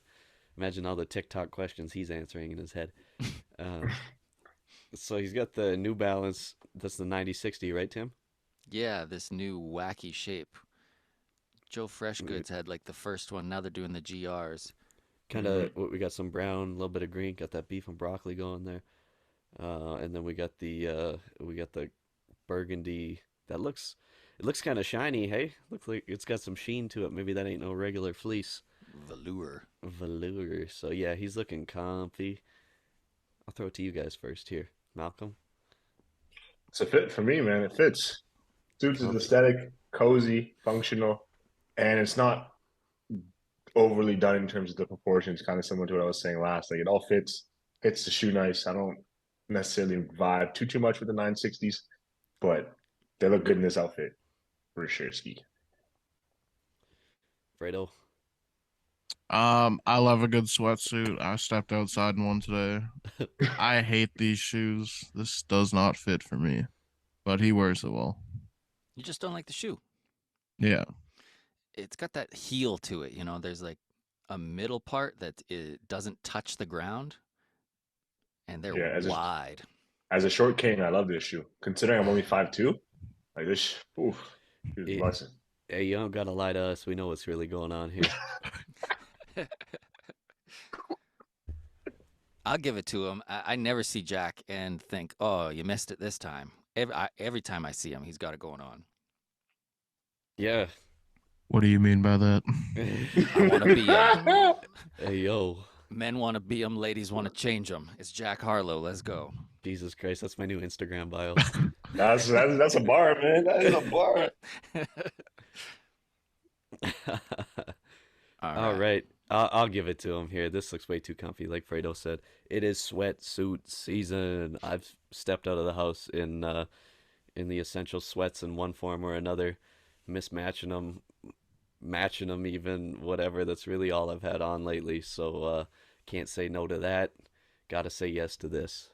[SPEAKER 3] imagine all the TikTok questions he's answering in his head. Um, so he's got the New Balance. That's the 9060, right, Tim?
[SPEAKER 2] Yeah, this new wacky shape. Joe Freshgoods had like the first one. Now they're doing the GRs.
[SPEAKER 3] Kind of. We got some brown, a little bit of green. Got that beef and broccoli going there. And then we got the burgundy. It looks kind of shiny. Hey, looks like it's got some sheen to it. Maybe that ain't no regular fleece. Velour. So yeah, he's looking comfy. I'll throw it to you guys first here, Malcolm.
[SPEAKER 1] It's a fit for me, man. It fits. Suits is
[SPEAKER 3] Comfy.
[SPEAKER 1] aesthetic, cozy, functional, and it's not overly done in terms of the proportions, kind of similar to what I was saying last. Like it all fits the shoe nice. I don't necessarily vibe too much with the 960s, but they look good in this outfit for sure, Ski.
[SPEAKER 3] Fredo.
[SPEAKER 4] I love a good sweatsuit. I stepped outside in one today. I hate these shoes. This does not fit for me, but he wears it well.
[SPEAKER 2] You just don't like the shoe.
[SPEAKER 4] Yeah.
[SPEAKER 2] It's got that heel to it. There's like a middle part that it doesn't touch the ground, and they're
[SPEAKER 1] Yeah,
[SPEAKER 2] wide.
[SPEAKER 1] As a short king, I love this shoe. Considering I'm only 5'2", like this, oof, it's a
[SPEAKER 3] Yeah.
[SPEAKER 1] blessing.
[SPEAKER 3] Hey, you don't gotta lie to us. We know what's really going on here.
[SPEAKER 2] I'll give it to him. I never see Jack and think, "Oh, you missed it this time." Every time I see him, he's got it going on.
[SPEAKER 3] Yeah.
[SPEAKER 4] What do you mean by that?
[SPEAKER 2] I want to be him.
[SPEAKER 3] Hey, yo.
[SPEAKER 2] Men want to be him. Ladies want to change him. It's Jack Harlow. Let's go.
[SPEAKER 3] Jesus Christ, that's my new Instagram bio.
[SPEAKER 1] That's a bar, man. That is a bar.
[SPEAKER 3] All right. I'll give it to him here. This looks way too comfy. Like Fredo said, it is sweatsuit season. I've stepped out of the house in the essential sweats in one form or another, mismatching them, matching them even, whatever. That's really all I've had on lately. So can't say no to that. Got to say yes to this.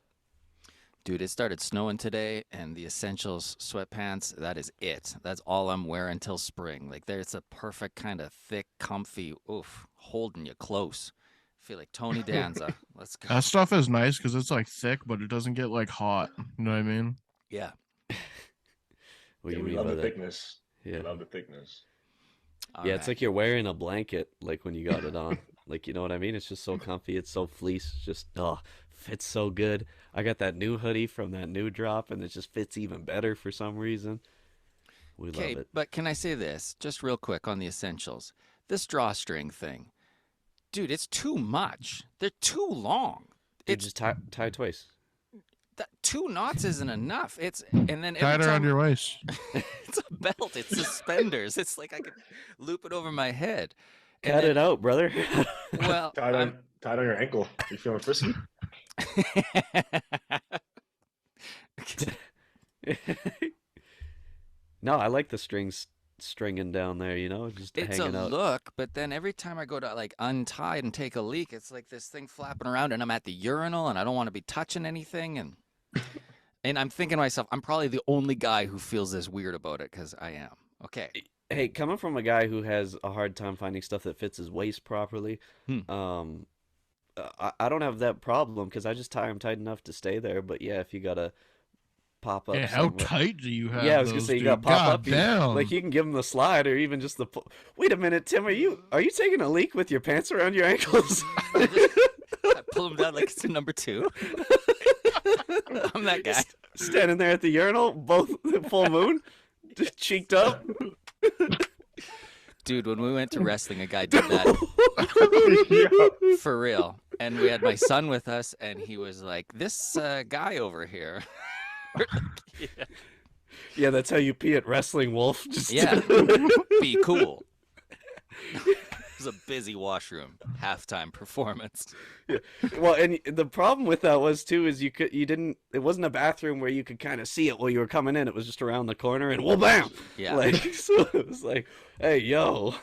[SPEAKER 2] Dude, it started snowing today, and the Essentials sweatpants, that is it. That's all I'm wearing until spring. Like, there's a perfect kind of thick, comfy, oof, holding you close. Feel like Tony Danza. Let's go.
[SPEAKER 4] That stuff is nice because it's like thick, but it doesn't get like hot. You know what I mean?
[SPEAKER 2] Yeah.
[SPEAKER 3] What do
[SPEAKER 1] Yeah,
[SPEAKER 3] you
[SPEAKER 1] we
[SPEAKER 3] mean
[SPEAKER 1] love
[SPEAKER 3] by
[SPEAKER 1] the
[SPEAKER 3] that?
[SPEAKER 1] thickness.
[SPEAKER 3] Yeah.
[SPEAKER 1] We love the thickness.
[SPEAKER 2] All
[SPEAKER 3] Yeah, it's
[SPEAKER 2] right.
[SPEAKER 3] like you're wearing a blanket, like when you got it on. Like, you know what I mean? It's just so comfy. It's so fleece. It's just, fits so good. I got that new hoodie from that new drop, and it just fits even better for some reason. We love
[SPEAKER 2] Okay,
[SPEAKER 3] it.
[SPEAKER 2] but can I say this just real quick on the Essentials? This drawstring thing, dude, it's too much. They're too long.
[SPEAKER 3] Dude,
[SPEAKER 2] It's
[SPEAKER 3] just tie it twice.
[SPEAKER 2] that 2 knots isn't enough. It's and then
[SPEAKER 4] Tie
[SPEAKER 2] every
[SPEAKER 4] it around
[SPEAKER 2] time
[SPEAKER 4] your waist.
[SPEAKER 2] it's a belt, it's suspenders. It's like I could loop it over my head. And
[SPEAKER 3] Cut
[SPEAKER 2] then
[SPEAKER 3] it out, brother.
[SPEAKER 2] well, I'm
[SPEAKER 1] Tied on your ankle. You feeling frisky?
[SPEAKER 3] No, I like the strings stringing down there, just
[SPEAKER 2] it's a
[SPEAKER 3] hanging out.
[SPEAKER 2] look, but then every time I go to like untie and take a leak, it's like this thing flapping around and I'm at the urinal and I don't want to be touching anything and I'm thinking to myself, I'm probably the only guy who feels this weird about it because I am. Okay.
[SPEAKER 3] Hey, coming from a guy who has a hard time finding stuff that fits his waist properly,
[SPEAKER 2] Hmm.
[SPEAKER 3] um, I don't have that problem because I just tie them tight enough to stay there. But yeah, if you gotta pop
[SPEAKER 4] Yeah,
[SPEAKER 3] up
[SPEAKER 4] how
[SPEAKER 3] somewhere,
[SPEAKER 4] tight do you
[SPEAKER 3] yeah, I
[SPEAKER 4] have
[SPEAKER 3] was gonna
[SPEAKER 4] those,
[SPEAKER 3] say you got
[SPEAKER 4] dude?
[SPEAKER 3] pop
[SPEAKER 4] God
[SPEAKER 3] up. Like
[SPEAKER 4] damn.
[SPEAKER 3] you can give them the slide or even just the. Wait a minute, Tim. Are you taking a leak with your pants around your ankles?
[SPEAKER 2] I pull him down like it's a number 2. I'm that guy.
[SPEAKER 3] Standing there at the urinal, both full moon, just cheeked up.
[SPEAKER 2] Dude, when we went to wrestling, a guy did that
[SPEAKER 1] Yeah.
[SPEAKER 2] for real. And we had my son with us, and he was like, this guy over here. yeah.
[SPEAKER 3] Yeah, that's how you pee at wrestling, Wolf. Just
[SPEAKER 2] Yeah. Be cool. It was a busy washroom halftime performance.
[SPEAKER 3] Yeah. Well, and the problem with that was too is it wasn't a bathroom where you could kind of see it while you were coming in. It was just around the corner and whoa bam.
[SPEAKER 2] Yeah.
[SPEAKER 3] Like so it was like, hey yo.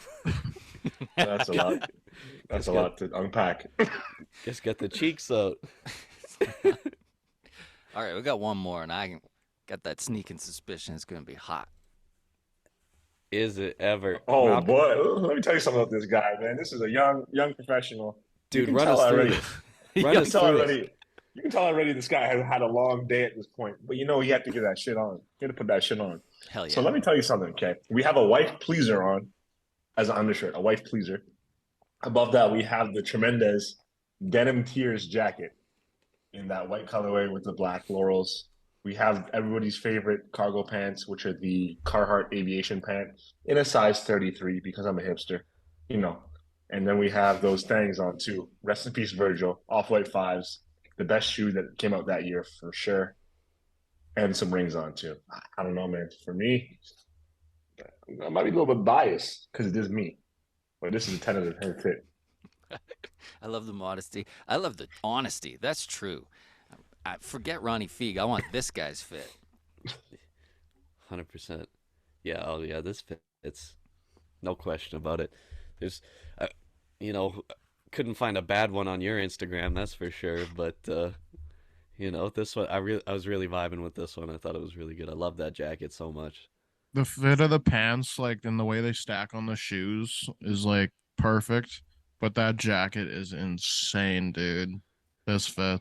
[SPEAKER 1] That's a lot. That's a lot to unpack.
[SPEAKER 3] Just got the cheeks out.
[SPEAKER 2] All right, we got one more, and I got that sneaking suspicion it's going to be hot.
[SPEAKER 3] Is it ever?
[SPEAKER 1] Oh
[SPEAKER 3] Malcolm,
[SPEAKER 1] boy, let me tell you something about this guy, man. This is a young professional. You
[SPEAKER 3] dude,
[SPEAKER 1] can
[SPEAKER 3] run
[SPEAKER 1] tell
[SPEAKER 3] us through
[SPEAKER 1] already.
[SPEAKER 3] this.
[SPEAKER 1] You
[SPEAKER 3] Run
[SPEAKER 1] can
[SPEAKER 3] us
[SPEAKER 1] tell
[SPEAKER 3] through this.
[SPEAKER 1] already. You can tell already. This guy has had a long day at this point, but you know he had to get that shit on. He had to put that shit on.
[SPEAKER 2] Hell
[SPEAKER 1] So
[SPEAKER 2] yeah.
[SPEAKER 1] let me tell you something, okay? We have a wife pleaser on as an undershirt, a wife pleaser. Above that, we have the tremendous denim tears jacket in that white colorway with the black florals. We have everybody's favorite cargo pants, which are the Carhartt aviation pants in a size 33 because I'm a hipster, you know. And then we have those things on too. Rest in peace, Virgil. Off-white fives, the best shoe that came out that year for sure. And some rings on too. I don't know, man. For me, I might be a little bit biased because it is me, but this is a 10 out of 10 fit.
[SPEAKER 2] I love the modesty. I love the honesty. That's true. I forget Ronnie Feig. I want this guy's fit.
[SPEAKER 3] 100%. Yeah. Oh yeah. This fits. No question about it. There's, uh, you know, couldn't find a bad one on your Instagram. That's for sure. But this one I was really vibing with this one. I thought it was really good. I love that jacket so much.
[SPEAKER 4] The fit of the pants, like, and the way they stack on the shoes is like perfect. But that jacket is insane, dude. This fit.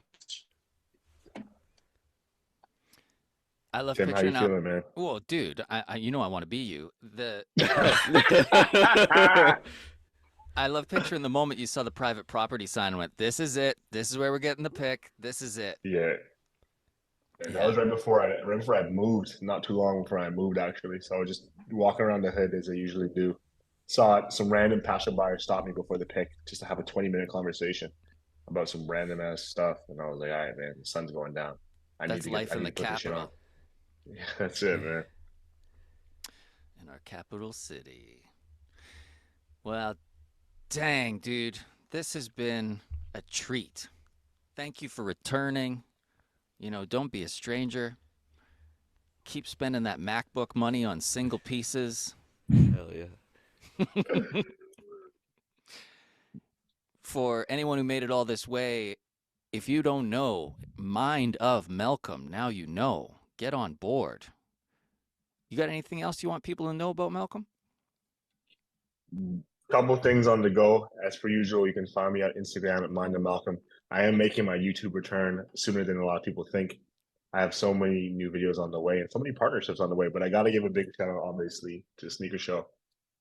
[SPEAKER 2] I love
[SPEAKER 1] Tim, how you
[SPEAKER 2] picturing out.
[SPEAKER 1] feeling, man?
[SPEAKER 2] Whoa, dude! I want to be you. I love picturing the moment you saw the private property sign and went, "This is it. This is where we're getting the pick. This is it."
[SPEAKER 1] Yeah. And that
[SPEAKER 2] Yeah.
[SPEAKER 1] was right before I moved, not too long before I moved actually. So I was just walking around the hood as I usually do. Saw some random passerby stop me before the pick just to have a 20-minute conversation about some random ass stuff. And I was like, all right, man, the sun's going down.
[SPEAKER 2] That's life
[SPEAKER 1] I
[SPEAKER 2] in
[SPEAKER 1] need
[SPEAKER 2] the
[SPEAKER 1] to put this shit on.
[SPEAKER 2] capital,
[SPEAKER 1] Yeah, that's it, man.
[SPEAKER 2] in our capital city. Well, Dang, dude. This has been a treat. Thank you for returning. Don't be a stranger. Keep spending that MacBook money on single pieces.
[SPEAKER 3] Hell yeah.
[SPEAKER 2] For anyone who made it all this way, if you don't know Mind of Malcolm, now you know. Get on board. You got anything else you want people to know about Malcolm?
[SPEAKER 1] Couple things on the go. As per usual, you can find me at Instagram at Mind of Malcolm. I am making my YouTube return sooner than a lot of people think. I have so many new videos on the way and so many partnerships on the way, but I got to give a big shout out, obviously, to the Sneaker Show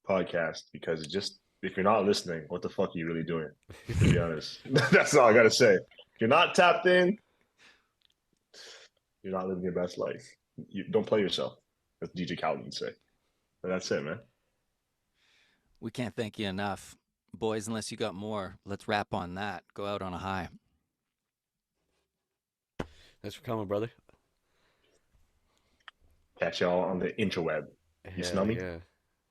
[SPEAKER 1] podcast because just if you're not listening, what the fuck are you really doing? To be honest, that's all I got to say. If you're not tapped in, you're not living your best life. You don't play yourself, as DJ Khaled would say. But that's it, man.
[SPEAKER 2] We can't thank you enough. Boys, unless you got more, let's wrap on that. Go out on a high.
[SPEAKER 3] Thanks for coming, brother.
[SPEAKER 1] Catch y'all on the interweb. You smell
[SPEAKER 3] Hell
[SPEAKER 1] me?
[SPEAKER 3] yeah.